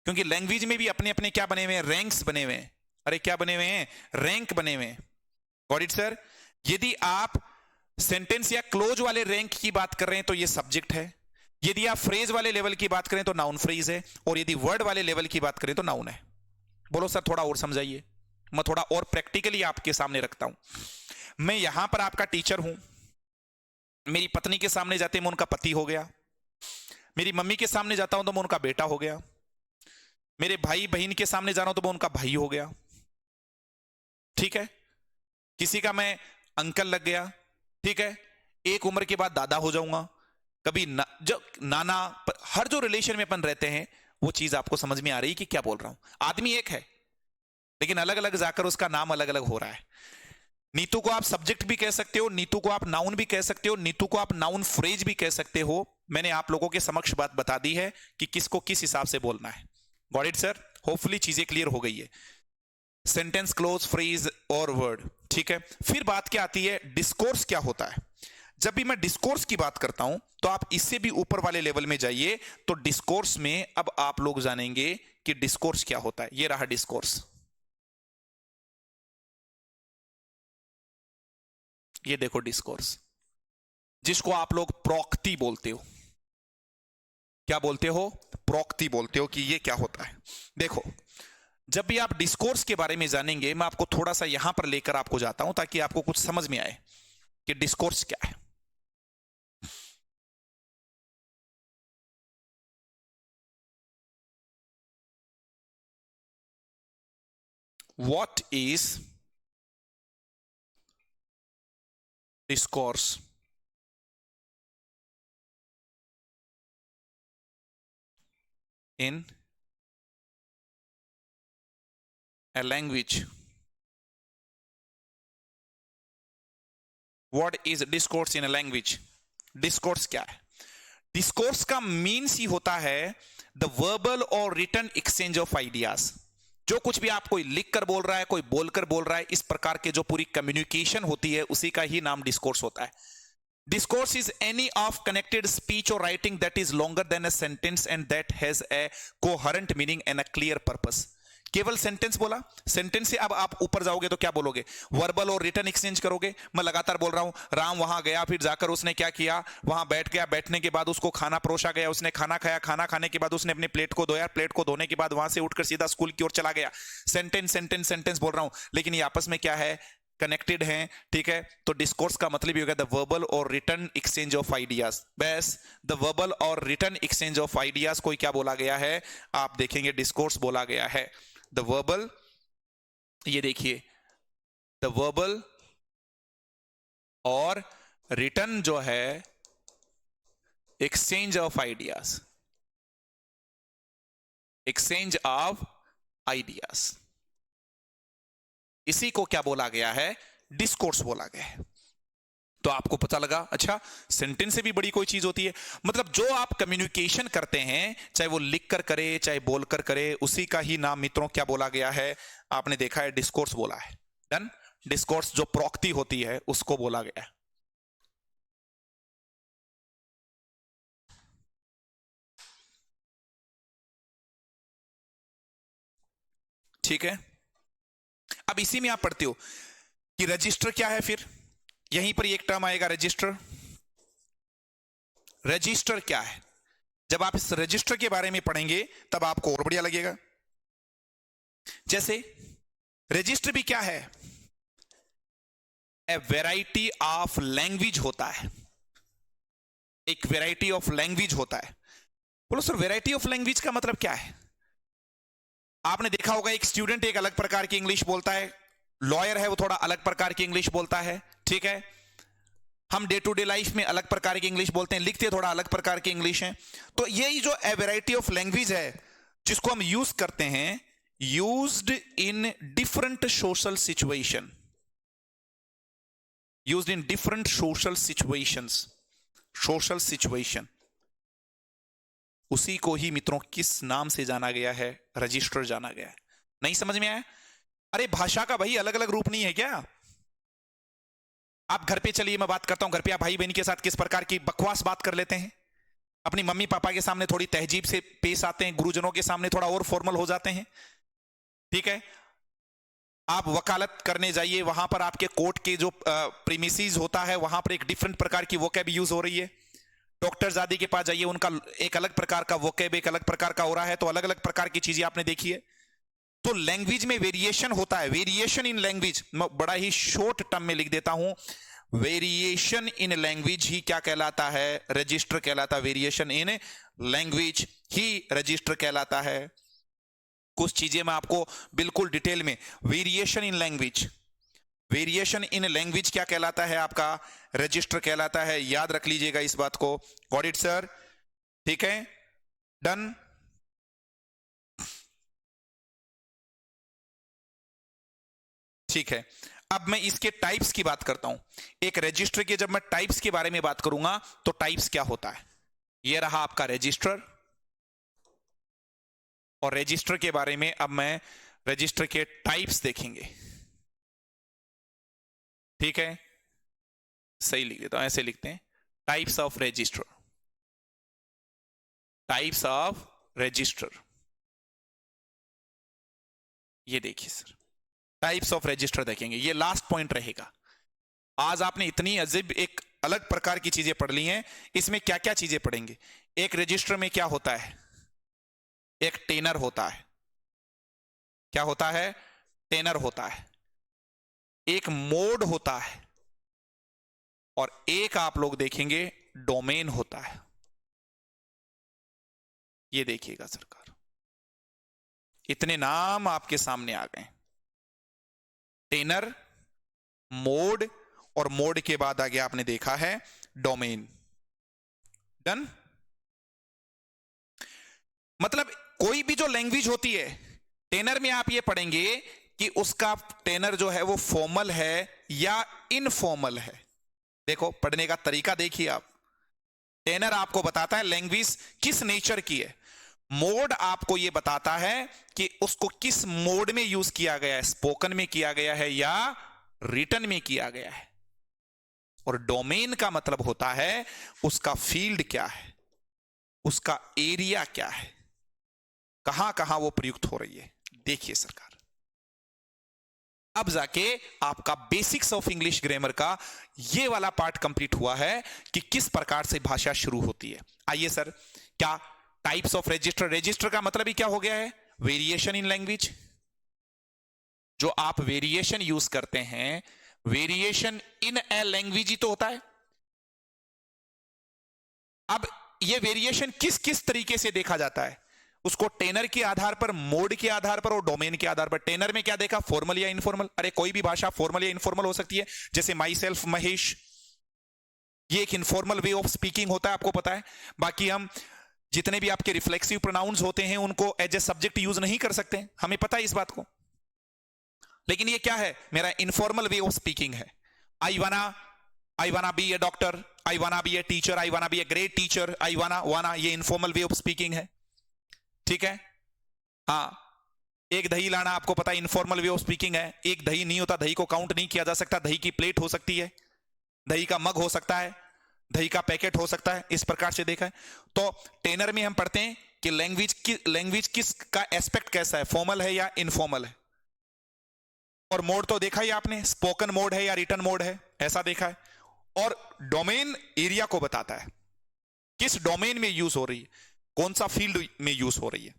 क्योंकि लैंग्वेज में भी अपने अपने क्या बने हुए हैं, रैंक्स बने हुए हैं। अरे क्या बने हुए हैं, रैंक बने हुए हैं। Got it sir? यदि आप सेंटेंस या क्लोज वाले रैंक की बात कर रहे हैं तो ये सब्जेक्ट है, यदि आप फ्रेज वाले लेवल की बात करें तो नाउन फ्रेज है, और यदि वर्ड वाले लेवल की बात करें तो नाउन है। बोलो सर थोड़ा और समझाइए, मैं थोड़ा और प्रैक्टिकली आपके सामने रखता हूं। मैं यहां पर आपका टीचर हूं, मेरी पत्नी के सामने जाते मैं उनका पति हो गया, मेरी मम्मी के सामने जाता हूं तो मैं उनका बेटा हो गया, मेरे भाई बहन के सामने जा रहा हूं तो मैं उनका भाई हो गया। ठीक है, किसी का मैं अंकल लग गया, ठीक है, एक उम्र के बाद दादा हो जाऊंगा, कभी जो नाना, हर जो रिलेशन में अपन रहते हैं वो चीज आपको समझ में आ रही है कि क्या बोल रहा हूं। आदमी एक है लेकिन अलग अलग जाकर उसका नाम अलग अलग हो रहा है। नीतू को आप सब्जेक्ट भी कह सकते हो, नीतू को आप नाउन भी कह सकते हो, नीतू को आप नाउन फ्रेज भी कह सकते हो। मैंने आप लोगों के समक्ष बात बता दी है कि किसको किस हिसाब से बोलना है। Got it sir? होपफुली चीजें क्लियर हो गई है, सेंटेंस, क्लोज, फ्रेज और वर्ड। ठीक है, फिर बात क्या आती है, डिस्कोर्स क्या होता है। जब भी मैं डिस्कोर्स की बात करता हूं तो आप इससे भी ऊपर वाले लेवल में जाइए, तो डिस्कोर्स में अब आप लोग जानेंगे कि डिस्कोर्स क्या होता है। ये रहा डिस्कोर्स, ये देखो डिस्कोर्स, जिसको आप लोग प्रोक्ति बोलते हो। क्या बोलते हो? प्रोक्ति बोलते हो कि ये क्या होता है। देखो, जब भी आप डिस्कोर्स के बारे में जानेंगे, मैं आपको थोड़ा सा यहां पर लेकर आपको जाता हूं ताकि आपको कुछ समझ में आए कि डिस्कोर्स क्या है। What is discourse? In a language. What is discourse in a language? Discourse क्या है? डिस्कोर्स का मीन्स ही होता है द वर्बल और रिटन एक्सचेंज ऑफ आइडियाज। जो कुछ भी आप, कोई लिख कर बोल रहा है, कोई बोलकर बोल रहा है, इस प्रकार के जो पूरी कम्युनिकेशन होती है उसी का ही नाम डिस्कोर्स होता है। Discourse is any of connected speech और writing that is longer than a sentence and that has a coherent meaning and a clear purpose. केवल सेंटेंस बोला, सेंटेंस से अब आप ऊपर जाओगे तो क्या बोलोगे, वर्बल और रिटन एक्सचेंज करोगे। मैं लगातार बोल रहा हूं, राम वहां गया, फिर जाकर उसने क्या किया, वहां बैठ गया, बैठने के बाद उसको खाना परोसा गया, उसने खाना खाया, खाना खाने के बाद उसने अपने प्लेट को धोया, प्लेट को धोने के बाद वहां से उठकर सीधा स्कूल की ओर चला गया। सेंटेंस सेंटेंस सेंटेंस बोल रहा हूं, लेकिन ये आपस में क्या है, कनेक्टेड हैं। ठीक है, तो डिस्कोर्स का मतलब ये होगा द वर्बल और रिटन एक्सचेंज ऑफ आइडियाज। बस द वर्बल और रिटन एक्सचेंज ऑफ आइडियाज को क्या बोला गया है, आप देखेंगे डिस्कोर्स बोला गया है। द वर्बल, ये देखिए द वर्बल और रिटर्न जो है exchange of ideas, exchange of ideas, इसी को क्या बोला गया है? डिस्कोर्स बोला गया है। तो आपको पता लगा, अच्छा सेंटेंस से भी बड़ी कोई चीज होती है। मतलब जो आप कम्युनिकेशन करते हैं, चाहे वो लिख कर करे चाहे बोलकर करे, उसी का ही नाम मित्रों क्या बोला गया है? आपने देखा है डिस्कोर्स बोला है। डन। डिस्कोर्स जो प्रोक्ति होती है उसको बोला गया है। ठीक है। अब इसी में आप पढ़ते हो कि रजिस्टर क्या है, फिर यहीं पर एक टर्म आएगा रजिस्टर। रजिस्टर क्या है? जब आप इस रजिस्टर के बारे में पढ़ेंगे तब आपको और बढ़िया लगेगा। जैसे रजिस्टर भी क्या है? ए वेराइटी ऑफ लैंग्वेज होता है, एक वेराइटी ऑफ लैंग्वेज होता है। बोलो सर वेराइटी ऑफ लैंग्वेज का मतलब क्या है? आपने देखा होगा एक स्टूडेंट एक अलग प्रकार की इंग्लिश बोलता है, लॉयर है वो थोड़ा अलग प्रकार की इंग्लिश बोलता है, ठीक है। हम डे टू डे लाइफ में अलग प्रकार की इंग्लिश बोलते हैं, लिखते थोड़ा अलग प्रकार की इंग्लिश है। तो यही जो ए वेराइटी ऑफ लैंग्वेज है जिसको हम यूज करते हैं, used in different social situation, used in different social situations, social situation, उसी को ही मित्रों किस नाम से जाना गया है? रजिस्टर जाना गया है। नहीं समझ में आया? अरे भाषा का भाई अलग अलग रूप नहीं है क्या? आप घर पे चलिए, मैं बात करता हूं घर पे आप भाई बहन के साथ किस प्रकार की बकवास बात कर लेते हैं। अपनी मम्मी पापा के सामने थोड़ी तहजीब से पेश आते हैं, गुरुजनों के सामने थोड़ा और फॉर्मल हो जाते हैं, ठीक है। आप वकालत करने जाइए, वहां पर आपके कोर्ट के जो प्रीमिसेस होता है वहां पर एक डिफरेंट प्रकार की वोकैब यूज हो रही है। डॉक्टर आदि के पास जाइए, उनका एक अलग प्रकार का वोकैब, एक अलग प्रकार का हो रहा है। तो अलग अलग प्रकार की चीजें आपने देखी है। तो लैंग्वेज में वेरिएशन होता है, वेरिएशन इन लैंग्वेज, मैं बड़ा ही शॉर्ट टर्म में लिख देता हूं, वेरिएशन इन लैंग्वेज ही क्या कहलाता है? रजिस्टर कहलाता है। Variation in language he register कहलाता है। कुछ चीजें मैं आपको बिल्कुल डिटेल में, variation in language, variation in language क्या कहलाता है? आपका रजिस्टर कहलाता है। याद रख लीजिएगा इस बात को। Got it sir? ठीक है, डन। ठीक है, अब मैं इसके टाइप्स की बात करता हूं। एक रजिस्टर के जब मैं टाइप्स के बारे में बात करूंगा तो टाइप्स क्या होता है? यह रहा आपका रजिस्टर, और रजिस्टर के बारे में अब मैं रजिस्टर के टाइप्स देखेंगे। ठीक है, सही लिख देता हूं, ऐसे लिखते हैं, types of register, types of register. ये देखिए सर, टाइप्स ऑफ रजिस्टर देखेंगे, ये लास्ट पॉइंट रहेगा। आज आपने इतनी अजीब एक अलग प्रकार की चीजें पढ़ ली हैं, इसमें क्या क्या चीजें पढ़ेंगे? एक रजिस्टर में क्या होता है? एक टेनर होता है। क्या होता है? टेनर होता है। एक मोड होता है, और एक आप लोग देखेंगे डोमेन होता है। ये देखिएगा सरकार, इतने नाम आपके सामने आ गए, टेनर, मोड, और मोड के बाद आगे आपने देखा है डोमेन। डन। मतलब कोई भी जो लैंग्वेज होती है, टेनर में आप ये पढ़ेंगे कि उसका टेनर जो है वो फॉर्मल है या इनफॉर्मल है। देखो पढ़ने का तरीका देखिए आप। टेनर आपको बताता है लैंग्वेज किस नेचर की है, मोड आपको यह बताता है कि उसको किस मोड में यूज किया गया है, स्पोकन में किया गया है या रिटन में किया गया है, और डोमेन का मतलब होता है उसका फील्ड क्या है, उसका एरिया क्या है, कहां कहां वो प्रयुक्त हो रही है। देखिए सरकार, अब जाके आपका बेसिक्स ऑफ इंग्लिश ग्रामर का ये वाला पार्ट कंप्लीट हुआ है कि किस प्रकार से भाषा शुरू होती है। आइए सर, क्या टाइप्स ऑफ रजिस्टर, रजिस्टर का मतलब ही क्या हो गया है? Variation in language. जो आप वेरिएशन यूज करते हैं, वेरिएशन इन ए लैंग्वेज ही तो होता है। अब ये वेरिएशन किस किस तरीके से देखा जाता है? उसको टेनर के आधार पर, मोड के आधार पर और डोमेन के आधार पर। टेनर में क्या देखा, फॉर्मल या इनफॉर्मल। अरे कोई भी भाषा फॉर्मल या इनफॉर्मल हो सकती है, जैसे माई सेल्फ महेश, ये एक इनफॉर्मल वे ऑफ स्पीकिंग होता है, आपको पता है। बाकी हम जितने भी आपके रिफ्लेक्सिव प्रोनाउंस होते हैं उनको एज ए सब्जेक्ट यूज नहीं कर सकते, हमें पता है इस बात को। लेकिन ये क्या है, मेरा इनफॉर्मल वे ऑफ स्पीकिंग है। आई wanna be A doctor, I wanna be A teacher, I wanna be a great teacher, I wanna, ये इनफॉर्मल वे ऑफ स्पीकिंग है, ठीक है। हाँ, एक दही लाना आपको पता है इनफॉर्मल वे ऑफ स्पीकिंग है। एक दही नहीं होता, दही को काउंट नहीं किया जा सकता। दही की प्लेट हो सकती है, दही का मग हो सकता है, दही का पैकेट हो सकता है, इस प्रकार से देखा है। तो टेनर में हम पढ़ते हैं कि लैंग्वेज किस का एस्पेक्ट कैसा है, फॉर्मल है या इनफॉर्मल है। और मोड तो देखा ही आपने, स्पोकन मोड है या रिटन मोड है, ऐसा देखा है। और डोमेन एरिया को बताता है, किस डोमेन में यूज हो रही है, कौन सा फील्ड में यूज हो रही है,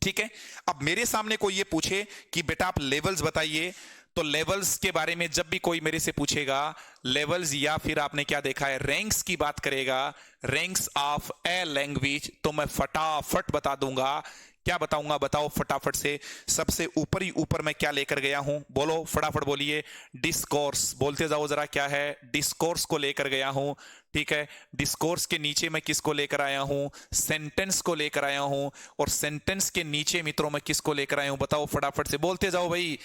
ठीक है। अब मेरे सामने कोई ये पूछे कि बेटा आप लेवल्स बताइए, तो लेवल्स के बारे में जब भी कोई मेरे से पूछेगा, लेवल्स या फिर आपने क्या देखा है रैंक्स की बात करेगा, रैंक्स ऑफ ए लैंग्वेज, तो मैं फटाफट बता दूंगा। क्या बताऊंगा, बताओ फटाफट से। सबसे ऊपर ही ऊपर मैं क्या लेकर गया हूं, बोलो फटाफट बोलिए। डिस्कोर्स, बोलते जाओ जरा, क्या है, डिस्कोर्स को लेकर गया हूं, ठीक है। डिस्कोर्स के नीचे मैं किसको लेकर आया हूं, सेंटेंस को लेकर आया हूं। और सेंटेंस के नीचे मित्रों मैं किसको लेकर आया हूं, बताओ फटाफट से, बोलते जाओ भाई।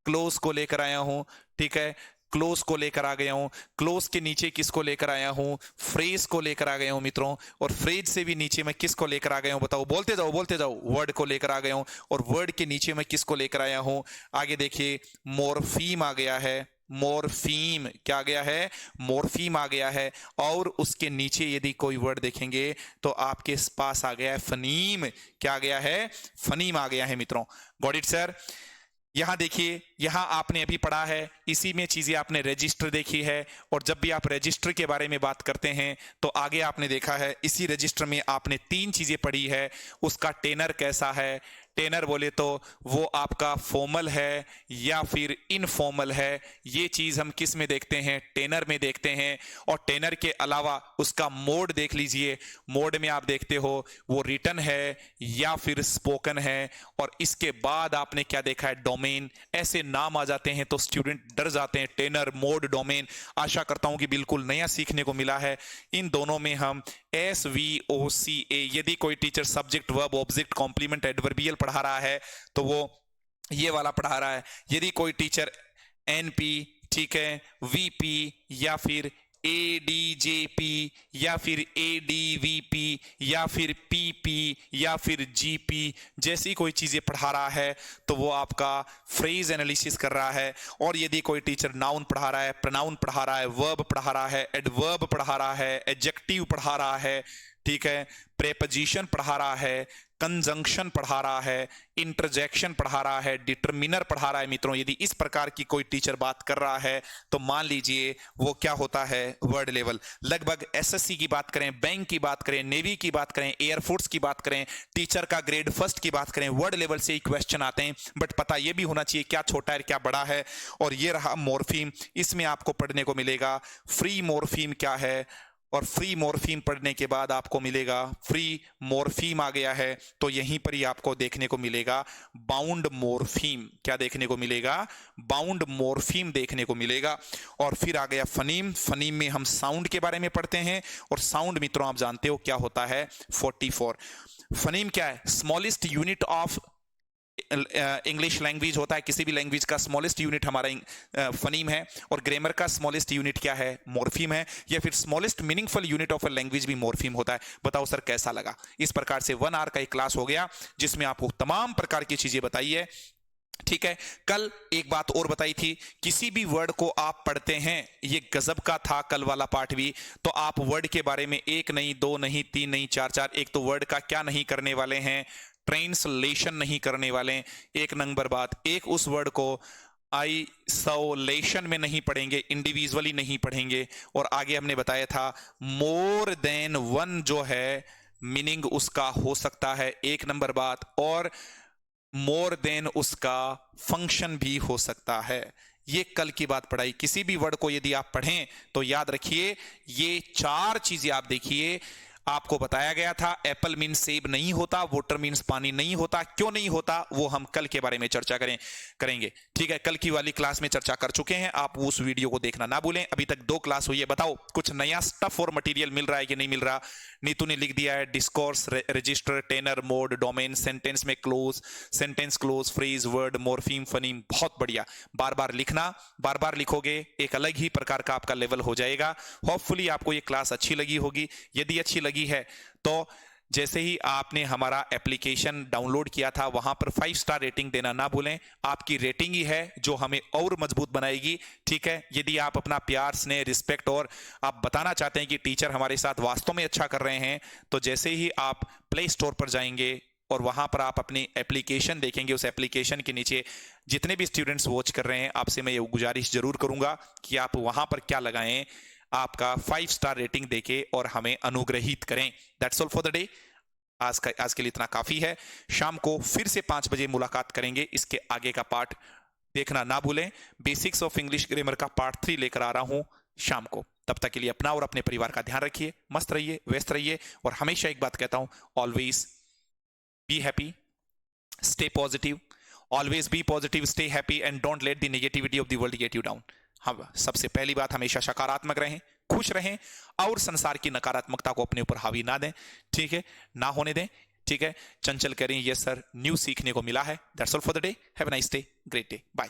क्लोज को लेकर आया हूं, ठीक है, क्लोज को लेकर आ गया हूं। क्लोज के नीचे किसको लेकर आया हूं, फ्रेज को लेकर आ गया हूं मित्रों। और फ्रेज से भी नीचे मैं किसको लेकर आ गया हूं, बताओ, बोलते जाओ बोलते जाओ। वर्ड को लेकर आ गया हूं। और वर्ड के नीचे मैं किसको लेकर आया हूं, आगे देखिए, मोर्फीम आ गया है। मोर्फीम क्या आ गया है, मोर्फीम आ गया है। और उसके नीचे यदि कोई वर्ड देखेंगे तो आपके पास आ गया है फनीम। क्या आ गया है, फनीम आ गया है मित्रों। Got it sir. यहां देखिए, यहां आपने अभी पढ़ा है, इसी में चीजें आपने रजिस्टर देखी है। और जब भी आप रजिस्टर के बारे में बात करते हैं तो आगे आपने देखा है, इसी रजिस्टर में आपने 3 चीजें पढ़ी है। उसका टेनर कैसा है, टेनर बोले तो वो आपका फॉर्मल है या फिर इनफॉर्मल है, ये चीज हम किस में देखते हैं, टेनर में देखते हैं। और टेनर के अलावा उसका मोड देख लीजिए, मोड में आप देखते हो वो रिटन है या फिर स्पोकन है। और इसके बाद आपने क्या देखा है, डोमेन। ऐसे नाम आ जाते हैं तो स्टूडेंट डर जाते हैं, टेनर, मोड, डोमेन। आशा करता हूं कि बिल्कुल नया सीखने को मिला है। इन दोनों में हम SVOCA, यदि कोई teacher subject, verb, object, complement, adverbial पढ़ा रहा है तो वो ये वाला पढ़ा रहा है। यदि कोई टीचर NP, ठीक है, VP या फिर ADJP या फिर ADVP या फिर PP या फिर GP जैसी कोई चीजें पढ़ा रहा है तो वो आपका फ्रेज एनालिसिस कर रहा है। और यदि कोई टीचर नाउन पढ़ा रहा है, प्रोनाउन पढ़ा रहा है, वर्ब पढ़ा रहा है, एडवर्ब पढ़ा रहा है, एडजेक्टिव पढ़ा रहा है, ठीक है, प्रेपोजिशन पढ़ा रहा है, कंजंक्शन पढ़ा रहा है, इंटरजेक्शन पढ़ा रहा है, डिटरमिनर पढ़ा रहा है मित्रों, यदि इस प्रकार की कोई टीचर बात कर रहा है तो मान लीजिए वो क्या होता है, वर्ड लेवल। लगभग SSC की बात करें, बैंक की बात करें, नेवी की बात करें, एयरफोर्स की बात करें, टीचर का ग्रेड फर्स्ट की बात करें, वर्ड लेवल से ही क्वेश्चन आते हैं। बट पता यह भी होना चाहिए क्या छोटा है क्या बड़ा है। और ये रहा मॉर्फीम, इसमें आपको पढ़ने को मिलेगा फ्री मॉर्फीम क्या है। और फ्री मॉर्फीम पढ़ने के बाद आपको मिलेगा, फ्री मॉर्फीम आ गया है तो यहीं पर ही आपको देखने को मिलेगा बाउंड मॉर्फीम। क्या देखने को मिलेगा, बाउंड मॉर्फीम देखने को मिलेगा। और फिर आ गया फनीम। फनीम में हम साउंड के बारे में पढ़ते हैं। और साउंड मित्रों आप जानते हो क्या होता है, 44। फनीम क्या है, smallest unit of English language होता है। किसी भी लैंग्वेज का स्मॉलेस्ट यूनिट हमारा फनीम है। और ग्रामर का स्मॉलेस्ट यूनिट क्या है, मॉर्फीम है। या फिर smallest meaningful unit of a language भी मॉर्फीम होता है। बताओ सर कैसा लगा। इस प्रकार से 1 आवर का एक क्लास हो गया जिसमें आपको तमाम प्रकार की चीजें बताई है, ठीक है। कल एक बात और बताई थी, किसी भी वर्ड को आप पढ़ते हैं, ये गजब का था कल वाला पाठ भी, तो आप वर्ड के बारे में 1 नहीं 2 नहीं 3 नहीं 4 एक तो वर्ड का क्या नहीं करने वाले हैं, ट्रांसलेशन नहीं करने वाले। एक नंबर बात, एक उस वर्ड को आइसोलेशन में नहीं पढ़ेंगे, इंडिविजुअली नहीं पढ़ेंगे। और आगे हमने बताया था मोर देन वन जो है मीनिंग उसका हो सकता है, एक नंबर बात। और मोर देन उसका फंक्शन भी हो सकता है। ये कल की बात पढ़ाई। किसी भी वर्ड को यदि आप पढ़ें तो याद रखिए ये 4 चीजें आप देखिए, आपको बताया गया था एप्पल मीन्स सेब नहीं होता, वाटर मीन्स पानी नहीं होता। क्यों नहीं होता वो हम कल के बारे में चर्चा करेंगे। ठीक है, कल की वाली क्लास में चर्चा कर चुके हैं, आप उस वीडियो को देखना ना भूलें। अभी तक 2 क्लास हुई है, बताओ कुछ नया स्टफ और मटेरियल मिल रहा है कि नहीं मिल रहा। नीतू ने लिख दिया है discourse, register, tenor, mode, domain, sentence में clause, sentence clause, phrase, word, morpheme, phoneme. बहुत बढ़िया, बार बार लिखना, बार बार लिखोगे एक अलग ही प्रकार का आपका लेवल हो जाएगा। होपफुली आपको ये क्लास अच्छी लगी होगी। यदि अच्छी लगी है तो जैसे ही आपने हमारा एप्लीकेशन डाउनलोड किया था वहां पर 5 स्टार रेटिंग देना ना भूलें। आपकी रेटिंग ही है जो हमें और मजबूत बनाएगी। ठीक है, यदि आप अपना प्यार, स्नेह, रिस्पेक्ट और आप बताना चाहते हैं कि टीचर हमारे साथ वास्तव में अच्छा कर रहे हैं, तो जैसे ही आप प्ले स्टोर पर जाएंगे और वहां पर आप अपनी एप्लीकेशन देखेंगे, उस एप्लीकेशन के नीचे जितने भी स्टूडेंट्स वॉच कर रहे हैं, आपसे मैं ये गुजारिश जरूर करूंगा कि आप वहां पर क्या लगाएं, आपका 5 स्टार रेटिंग देके और हमें अनुग्रहित करें। That's all for the day. आज के लिए इतना काफी है। शाम को फिर से 5 बजे मुलाकात करेंगे। इसके आगे का पार्ट देखना ना भूलें। बेसिक्स ऑफ इंग्लिश ग्रामर का पार्ट 3 लेकर आ रहा हूं शाम को। तब तक के लिए अपना और अपने परिवार का ध्यान रखिए, मस्त रहिए, व्यस्त रहिए, और हमेशा एक बात कहता हूं, always be happy, stay positive, always be positive, stay happy, and don't let the negativity of the world get you down. हम सबसे पहली बात, हमेशा सकारात्मक रहें, खुश रहें, और संसार की नकारात्मकता को अपने ऊपर हावी ना दें। ठीक है, ना होने दें। ठीक है, चंचल करें, यस सर, न्यू सीखने को मिला है। That's all for the day. Have a nice day, great day, bye.